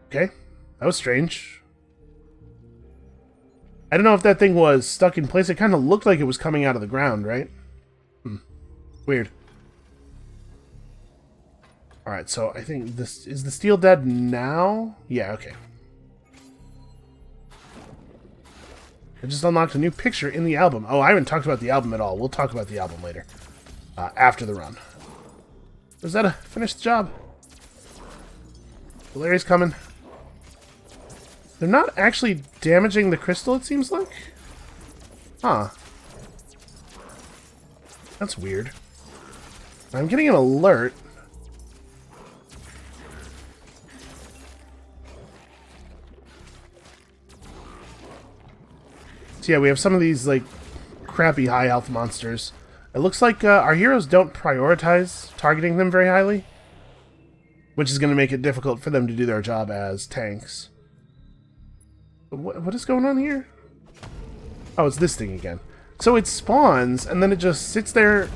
Okay, that was strange. I don't know if that thing was stuck in place. It kind of looked like it was coming out of the ground, right? Weird. Alright, so I think this... Is the steel dead now? Yeah, okay. I just unlocked a new picture in the album. Oh, I haven't talked about the album at all. We'll talk about the album later. After the run. Was that a finished job? Valeria's coming. They're not actually damaging the crystal, it seems like? Huh. That's weird. I'm getting an alert. So yeah, we have some of these, like, crappy high health monsters. It looks like our heroes don't prioritize targeting them very highly, which is going to make it difficult for them to do their job as tanks. What is going on here? Oh, it's this thing again. So it spawns, and then it just sits there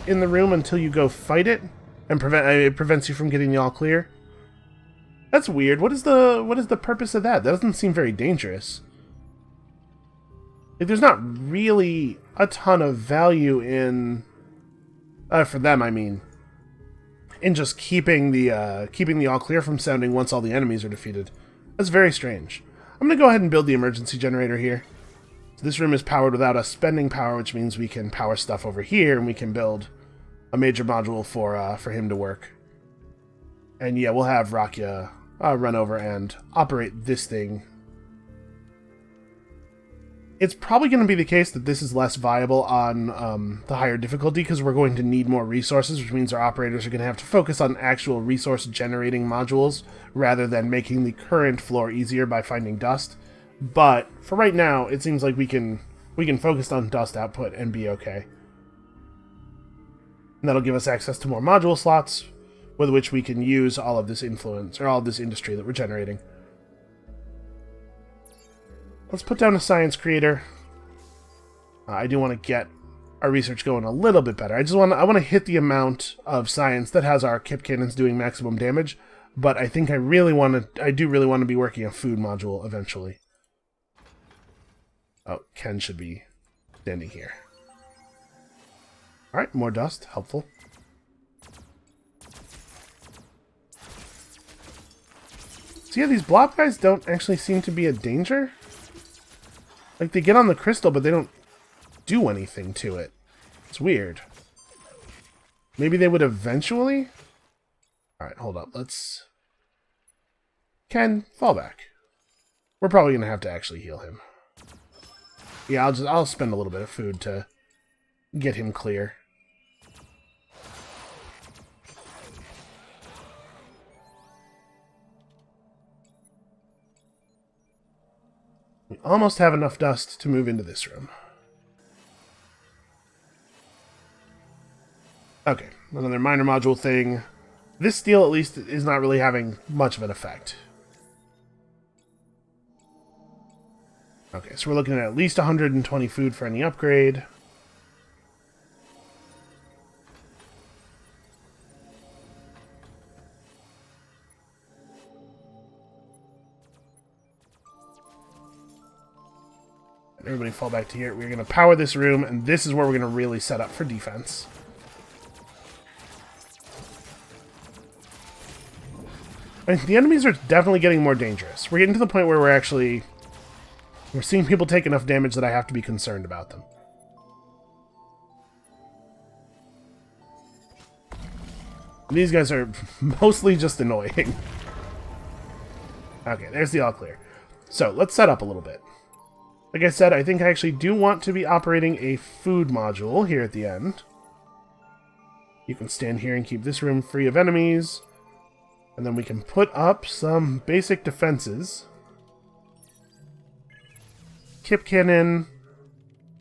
in the room until you go fight it, and it prevents you from getting the all clear. That's weird. What is the purpose of that? That doesn't seem very dangerous. Like, there's not really a ton of value in, for them, I mean, in just keeping the all clear from sounding once all the enemies are defeated. That's very strange. I'm going to go ahead and build the emergency generator here. So this room is powered without us spending power, which means we can power stuff over here, and we can build a major module for him to work. And yeah, we'll have Rakia run over and operate this thing. It's probably going to be the case that this is less viable on the higher difficulty, because we're going to need more resources, which means our operators are going to have to focus on actual resource-generating modules, rather than making the current floor easier by finding dust. But for right now, it seems like we can focus on dust output and be okay. And that'll give us access to more module slots, with which we can use all of this influence, or all of this industry that we're generating. Let's put down a science creator. I do want to get our research going a little bit better. I want to hit the amount of science that has our kip cannons doing maximum damage. but I think I do really want to be working a food module eventually. Oh, Ken should be standing here. Alright, more dust. Helpful. So yeah, these blob guys don't actually seem to be a danger. Like, they get on the crystal, but they don't do anything to it. It's weird. Maybe they would eventually? Alright, hold up. Let's... Ken, fall back. We're probably going to have to actually heal him. Yeah, I'll spend a little bit of food to get him clear. We almost have enough dust to move into this room. Okay, another minor module thing. This steel, at least, is not really having much of an effect. Okay, so we're looking at least 120 food for any upgrade. Everybody fall back to here. We're going to power this room, and this is where we're going to really set up for defense. I mean, the enemies are definitely getting more dangerous. We're getting to the point where we're seeing people take enough damage that I have to be concerned about them. These guys are mostly just annoying. Okay, there's the all clear. So, let's set up a little bit. Like I said, I think I actually do want to be operating a food module here at the end. You can stand here and keep this room free of enemies. And then we can put up some basic defenses. Kip Cannon.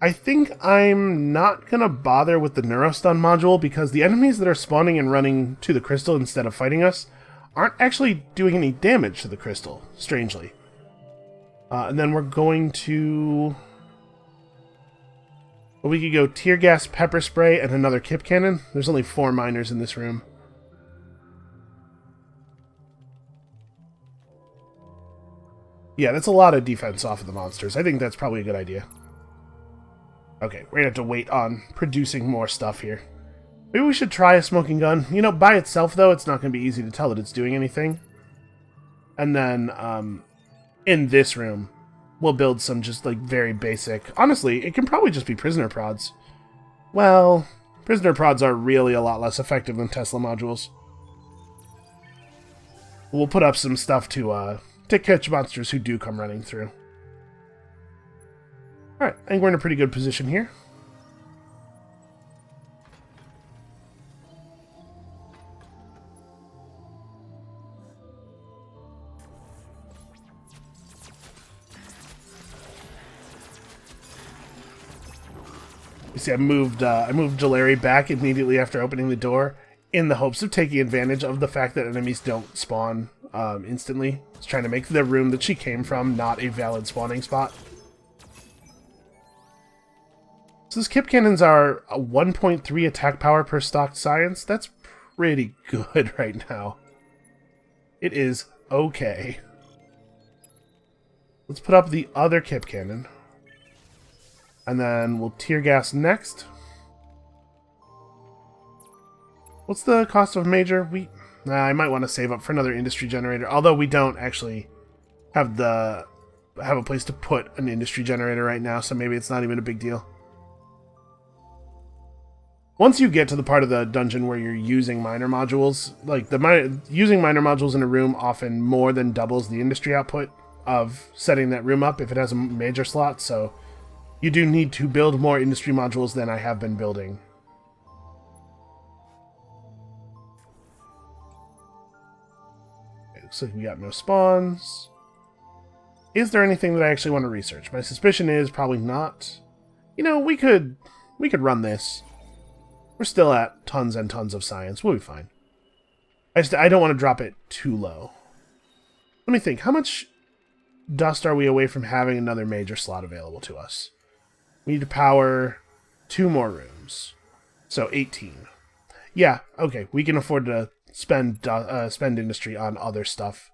I think I'm not going to bother with the Neurostun module because the enemies that are spawning and running to the crystal instead of fighting us aren't actually doing any damage to the crystal, strangely. And then we're going to... Well, we could go tear gas, pepper spray, and another Kip Cannon. There's only 4 miners in this room. Yeah, that's a lot of defense off of the monsters. I think that's probably a good idea. Okay, we're gonna have to wait on producing more stuff here. Maybe we should try a smoking gun. You know, by itself, though, it's not gonna be easy to tell that it's doing anything. And then, in this room, we'll build some just, like, very basic... Honestly, it can probably just be prisoner prods. Well, prisoner prods are really a lot less effective than Tesla modules. We'll put up some stuff to catch monsters who do come running through. Alright, I think we're in a pretty good position here. You see, I moved Jalari back immediately after opening the door in the hopes of taking advantage of the fact that enemies don't spawn instantly. It's trying to make the room that she came from not a valid spawning spot. So those Kip Cannons are a 1.3 attack power per stocked science. That's pretty good right now. It is okay. Let's put up the other Kip Cannon. And then we'll tear gas next. What's the cost of major? I might want to save up for another industry generator, although we don't actually have a place to put an industry generator right now, so maybe it's not even a big deal. Once you get to the part of the dungeon where you're using minor modules, like using minor modules in a room often more than doubles the industry output of setting that room up if it has a major slot, so you do need to build more industry modules than I have been building. Okay, looks like we got no spawns. Is there anything that I actually want to research? My suspicion is probably not. You know, we could run this. We're still at tons and tons of science. We'll be fine. I don't want to drop it too low. Let me think. How much dust are we away from having another major slot available to us? We need to power 2 more rooms. So 18. Yeah, okay. We can afford to spend industry on other stuff.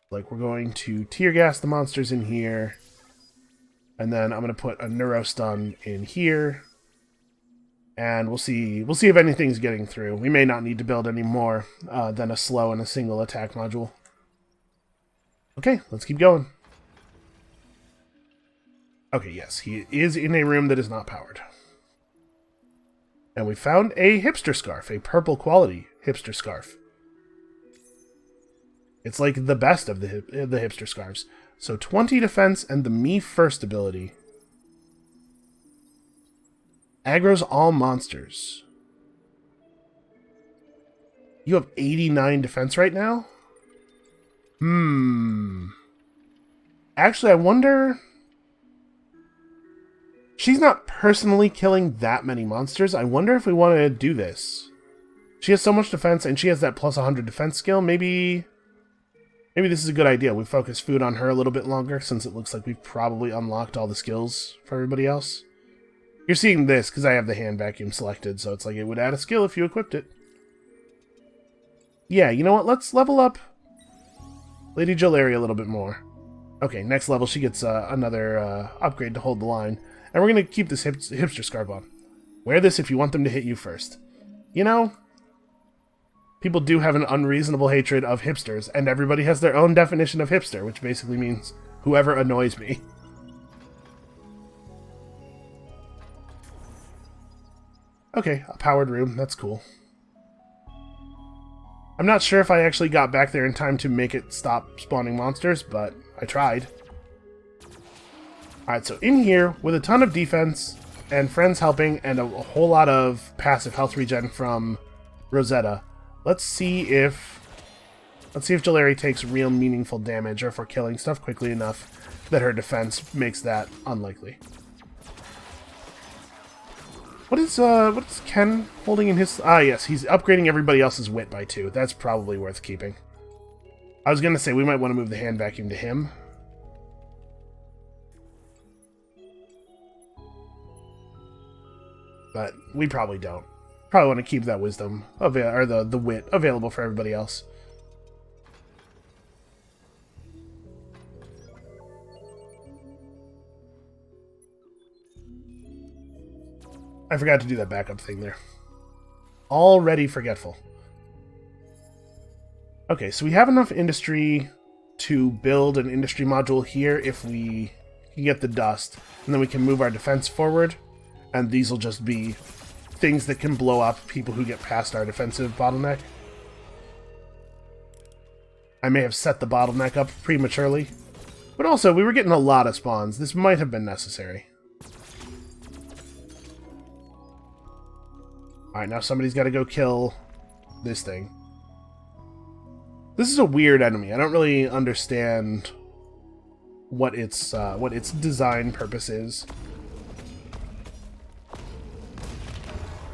Like, we're going to tear gas the monsters in here. And then I'm going to put a neurostun in here. And we'll see if anything's getting through. We may not need to build any more than a slow and a single attack module. Okay, let's keep going. Okay, yes, he is in a room that is not powered. And we found a hipster scarf, a purple quality hipster scarf. It's like the best of the hipster scarves. So 20 defense and the Me First ability. Aggro's all monsters. You have 89 defense right now? Actually, I wonder... She's not personally killing that many monsters. I wonder if we want to do this. She has so much defense, and she has that plus 100 defense skill. Maybe this is a good idea. We focus food on her a little bit longer, since it looks like we've probably unlocked all the skills for everybody else. You're seeing this because I have the hand vacuum selected, so it's like it would add a skill if you equipped it. Yeah, you know what? Let's level up Lady Jolary a little bit more. Okay, next level she gets another upgrade to hold the line. And we're going to keep this hipster scarf on. Wear this if you want them to hit you first. You know, people do have an unreasonable hatred of hipsters, and everybody has their own definition of hipster, which basically means whoever annoys me. Okay, a powered room. That's cool. I'm not sure if I actually got back there in time to make it stop spawning monsters, but I tried. Alright, so in here, with a ton of defense, and friends helping, and a whole lot of passive health regen from Rosetta, let's see if Jolary takes real meaningful damage, or if we're killing stuff quickly enough that her defense makes that unlikely. What is Ken holding in his... Ah, yes, he's upgrading everybody else's wit by 2. That's probably worth keeping. I was going to say we might want to move the hand vacuum to him. But we probably don't. Probably want to keep that wisdom, or the wit, available for everybody else. I forgot to do that backup thing there. Already forgetful. Okay, so we have enough industry to build an industry module here if we can get the dust. And then we can move our defense forward. And these will just be things that can blow up people who get past our defensive bottleneck. I may have set the bottleneck up prematurely. But also, we were getting a lot of spawns. This might have been necessary. Alright, now somebody's got to go kill this thing. This is a weird enemy. I don't really understand what its design purpose is.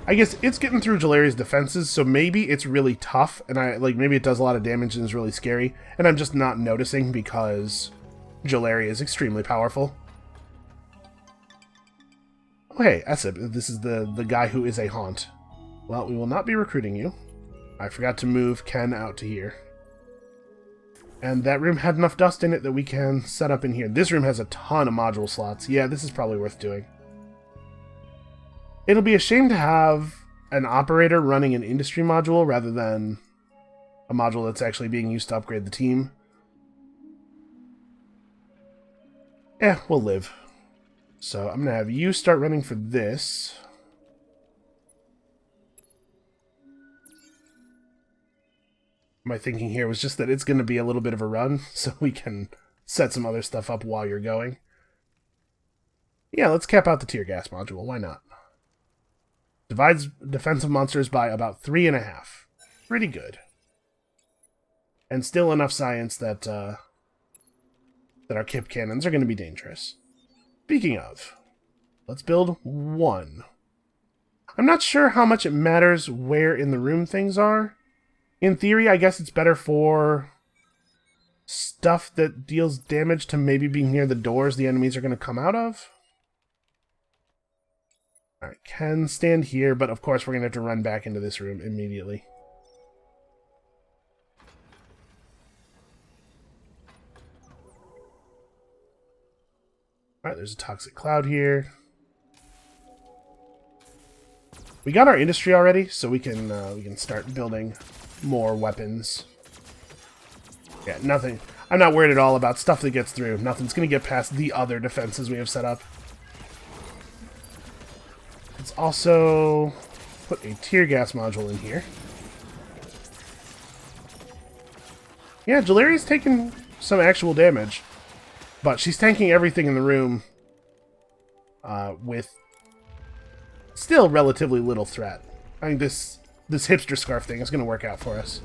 I guess it's getting through Jolary's defenses, so maybe it's really tough, and maybe it does a lot of damage and is really scary, and I'm just not noticing because Jolary is extremely powerful. Oh hey, Essib, this is the guy who is a haunt. Well, we will not be recruiting you. I forgot to move Ken out to here. And that room had enough dust in it that we can set up in here. This room has a ton of module slots. Yeah, this is probably worth doing. It'll be a shame to have an operator running an industry module rather than a module that's actually being used to upgrade the team. We'll live. So I'm going to have you start running for this. My thinking here was just that it's going to be a little bit of a run, so we can set some other stuff up while you're going. Yeah, let's cap out the tear gas module. Why not? Divides defensive monsters by about 3.5. Pretty good. And still enough science that our kip cannons are going to be dangerous. Speaking of, let's build one. I'm not sure how much it matters where in the room things are. In theory, I guess it's better for stuff that deals damage to maybe be near the doors the enemies are going to come out of. Alright, can stand here, but of course we're going to have to run back into this room immediately. Alright, there's a toxic cloud here. We got our industry already, so we can start building more weapons. Yeah, nothing. I'm not worried at all about stuff that gets through. Nothing's going to get past the other defenses we have set up. Let's also put a tear gas module in here. Yeah, Jalaria's taking some actual damage, but she's tanking everything in the room with still relatively little threat. I think this hipster scarf thing is going to work out for us.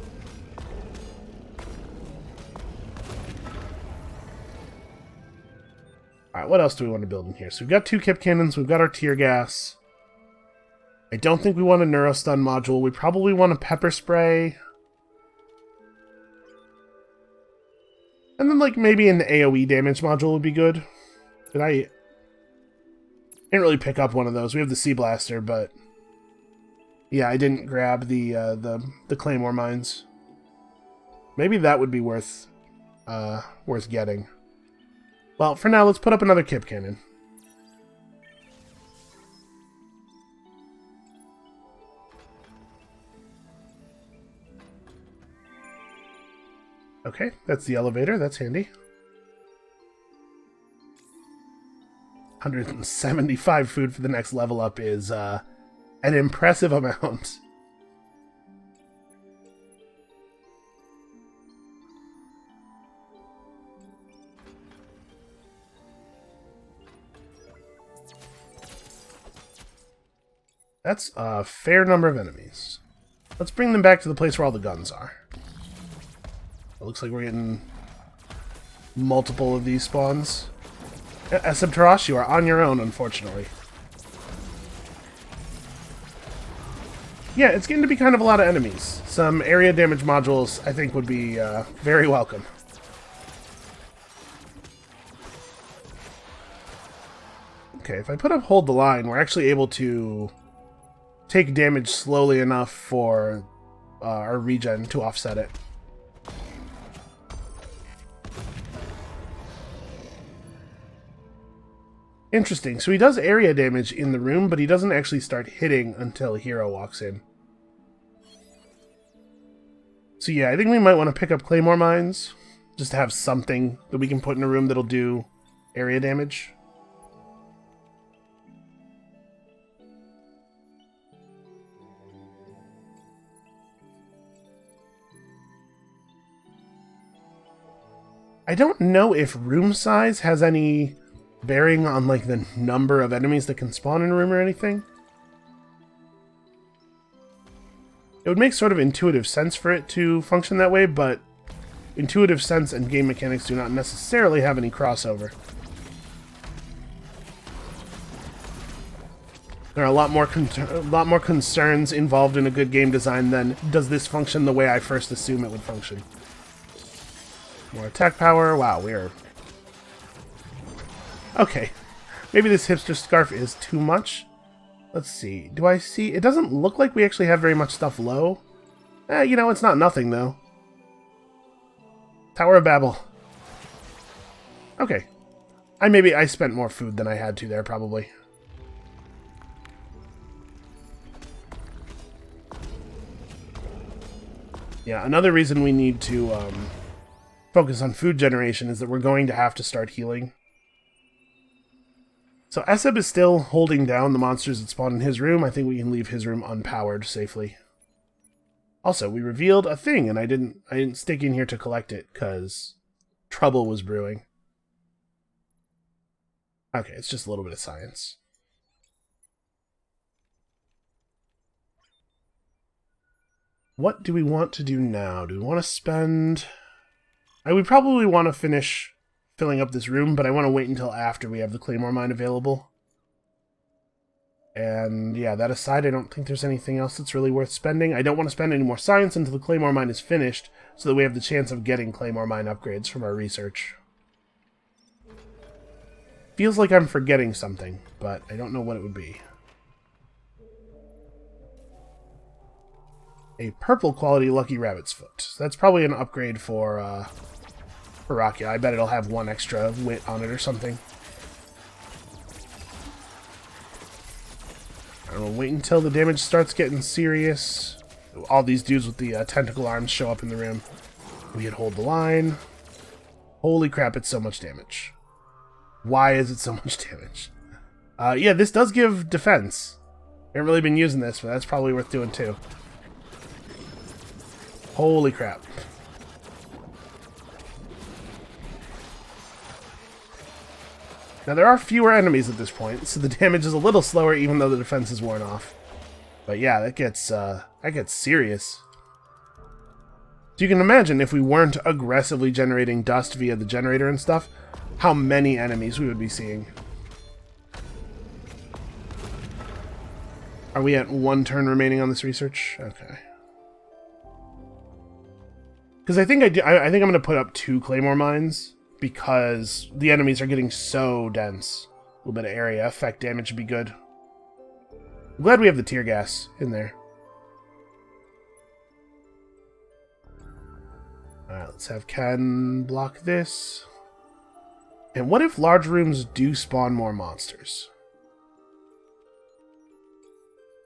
Alright, what else do we want to build in here? So we've got 2 kip cannons, we've got our tear gas. I don't think we want a neurostun module. We probably want a pepper spray. And then, like, maybe an AoE damage module would be good. I didn't really pick up one of those. We have the Sea Blaster, but yeah, I didn't grab the Claymore mines. Maybe that would be worth getting. Well, for now, let's put up another kip cannon. Okay, that's the elevator. That's handy. 175 food for the next level up is an impressive amount. That's a fair number of enemies. Let's bring them back to the place where all the guns are. It looks like we're getting multiple of these spawns. Tarash, you are on your own, unfortunately. Yeah, it's getting to be kind of a lot of enemies. Some area damage modules, I think, would be very welcome. Okay, if I put up Hold the Line, we're actually able to take damage slowly enough for our regen to offset it. Interesting. So he does area damage in the room, but he doesn't actually start hitting until a hero walks in. So yeah, I think we might want to pick up Claymore Mines, just to have something that we can put in a room that'll do area damage. I don't know if room size has any bearing on, like, the number of enemies that can spawn in a room or anything. It would make sort of intuitive sense for it to function that way, but intuitive sense and game mechanics do not necessarily have any crossover. There are a lot more concerns involved in a good game design than does this function the way I first assume it would function. More attack power. Wow, we're... Okay. Maybe this hipster scarf is too much. Let's see. Do I see... It doesn't look like we actually have very much stuff low. You know, it's not nothing, though. Tower of Babel. Okay. I spent more food than I had to there, probably. Yeah, another reason we need to focus on food generation is that we're going to have to start healing. So Eseb is still holding down the monsters that spawn in his room. I think we can leave his room unpowered safely. Also, we revealed a thing, and I didn't stick in here to collect it because trouble was brewing. Okay, it's just a little bit of science. What do we want to do now? Do we want to spend... I would probably want to finish filling up this room, but I want to wait until after we have the Claymore Mine available. And yeah, that aside, I don't think there's anything else that's really worth spending. I don't want to spend any more science until the Claymore Mine is finished, so that we have the chance of getting Claymore Mine upgrades from our research. Feels like I'm forgetting something, but I don't know what it would be. A purple quality Lucky Rabbit's Foot. So that's probably an upgrade for Rakia. I bet it'll have 1 extra wit on it or something. I don't know, wait until the damage starts getting serious. All these dudes with the tentacle arms show up in the room. We can hold the line. Holy crap, it's so much damage. Why is it so much damage? Yeah, this does give defense. I haven't really been using this, but that's probably worth doing too. Holy crap. Now there are fewer enemies at this point, so the damage is a little slower even though the defense is worn off. But yeah, that gets serious. So you can imagine if we weren't aggressively generating dust via the generator and stuff, how many enemies we would be seeing. Are we at 1 turn remaining on this research? Okay. Because I think I'm going to put up 2 claymore mines because the enemies are getting so dense. A little bit of area effect damage would be good. I'm glad we have the tear gas in there. Alright, let's have Ken block this. And what if large rooms do spawn more monsters?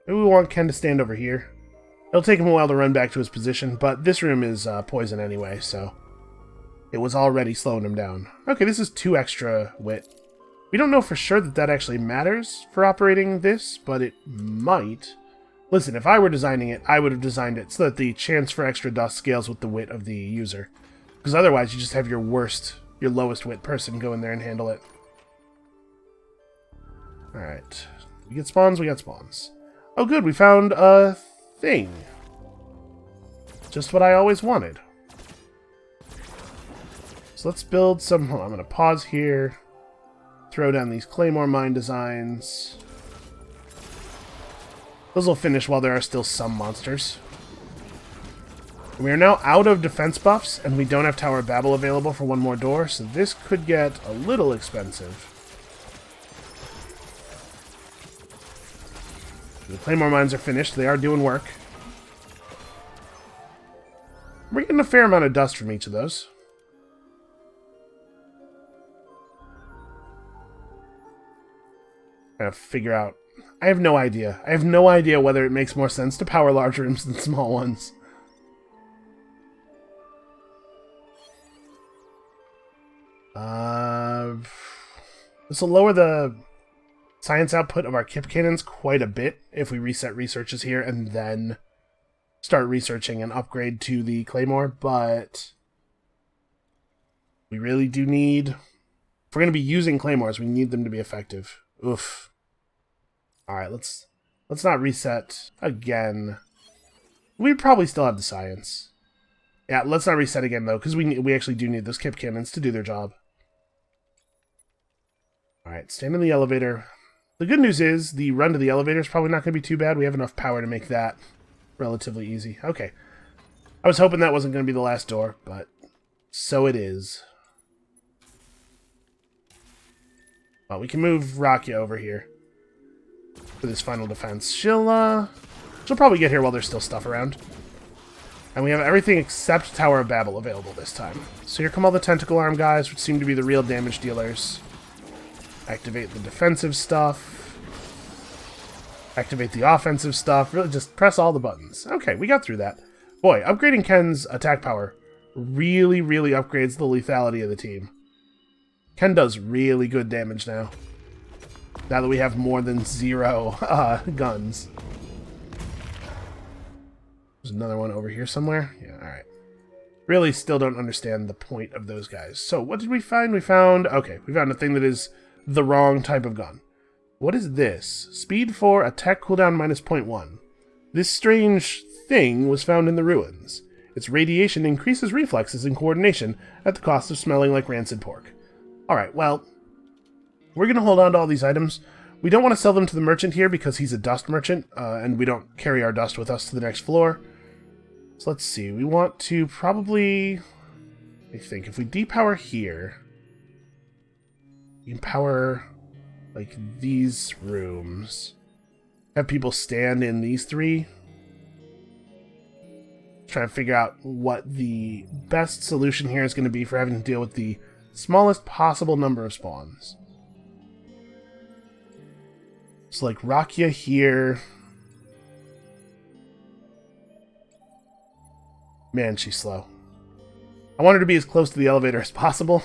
Maybe we want Ken to stand over here. It'll take him a while to run back to his position, but this room is poison anyway, so it was already slowing him down. Okay, this is 2 extra wit. We don't know for sure that that actually matters for operating this, but it might. Listen, if I were designing it, I would have designed it so that the chance for extra dust scales with the wit of the user. Because otherwise, you just have your lowest wit person go in there and handle it. Alright. We get spawns, we got spawns. Oh good, we found a thing. Just what I always wanted. So let's build some... Hold on, I'm going to pause here. Throw down these claymore mine designs. Those will finish while there are still some monsters. We are now out of defense buffs, and we don't have Tower of Babel available for 1 more door, so this could get a little expensive. The claymore mines are finished. They are doing work. We're getting a fair amount of dust from each of those. Gotta figure out... I have no idea. I have no idea whether it makes more sense to power large rooms than small ones. This will lower the science output of our Kip cannons quite a bit if we reset researches here and then start researching an upgrade to the Claymore, but we really do need... If we're going to be using Claymores, we need them to be effective. Oof. Alright, let's not reset again. We probably still have the science. Yeah, let's not reset again, though, because we actually do need those Kip cannons to do their job. Alright, stand in the elevator. The good news is, the run to the elevator is probably not going to be too bad. We have enough power to make that relatively easy. Okay. I was hoping that wasn't going to be the last door, but so it is. Well, we can move Rakia over here for this final defense. She'll probably get here while there's still stuff around. And we have everything except Tower of Babel available this time. So here come all the tentacle arm guys, which seem to be the real damage dealers. Activate the defensive stuff. Activate the offensive stuff. Really just press all the buttons. Okay, we got through that. Boy, upgrading Ken's attack power really, really upgrades the lethality of the team. Ken does really good damage now. Now that we have more than 0 guns. There's another one over here somewhere. Yeah, alright. Really still don't understand the point of those guys. So, what did we find? We found a thing that is the wrong type of gun. What is this? Speed 4, attack cooldown minus 0.1. This strange thing was found in the ruins. Its radiation increases reflexes and coordination at the cost of smelling like rancid pork. Alright, well, we're going to hold on to all these items. We don't want to sell them to the merchant here because he's a dust merchant, and we don't carry our dust with us to the next floor. So let's see, we want to probably... I think if we depower here... We can power, like, these rooms. Have people stand in these 3. Try to figure out what the best solution here is going to be for having to deal with the smallest possible number of spawns. So like Rakia here. Man, she's slow. I want her to be as close to the elevator as possible.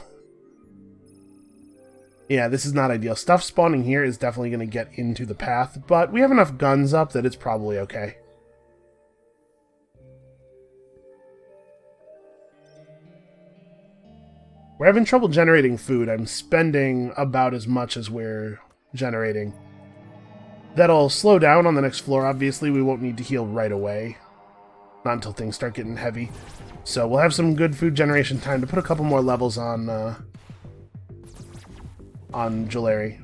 Yeah, this is not ideal. Stuff spawning here is definitely going to get into the path, but we have enough guns up that it's probably okay. We're having trouble generating food. I'm spending about as much as we're generating. That'll slow down on the next floor, obviously. We won't need to heal right away. Not until things start getting heavy. So we'll have some good food generation time to put a couple more levels on Jewelry.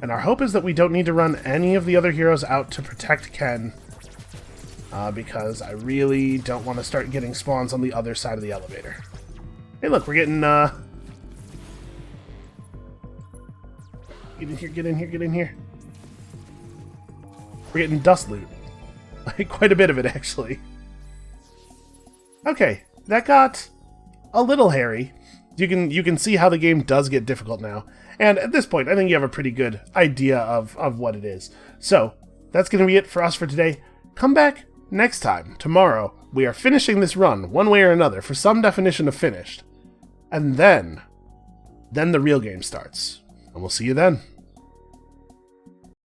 And our hope is that we don't need to run any of the other heroes out to protect Ken. Because I really don't want to start getting spawns on the other side of the elevator. Hey look, we're getting, Get in here, get in here, get in here. We're getting dust loot. Like, quite a bit of it, actually. Okay, that got a little hairy. You can see how the game does get difficult now. And at this point, I think you have a pretty good idea of what it is. So, that's going to be it for us for today. Come back next time, tomorrow. We are finishing this run, one way or another, for some definition of finished. And then the real game starts. And we'll see you then.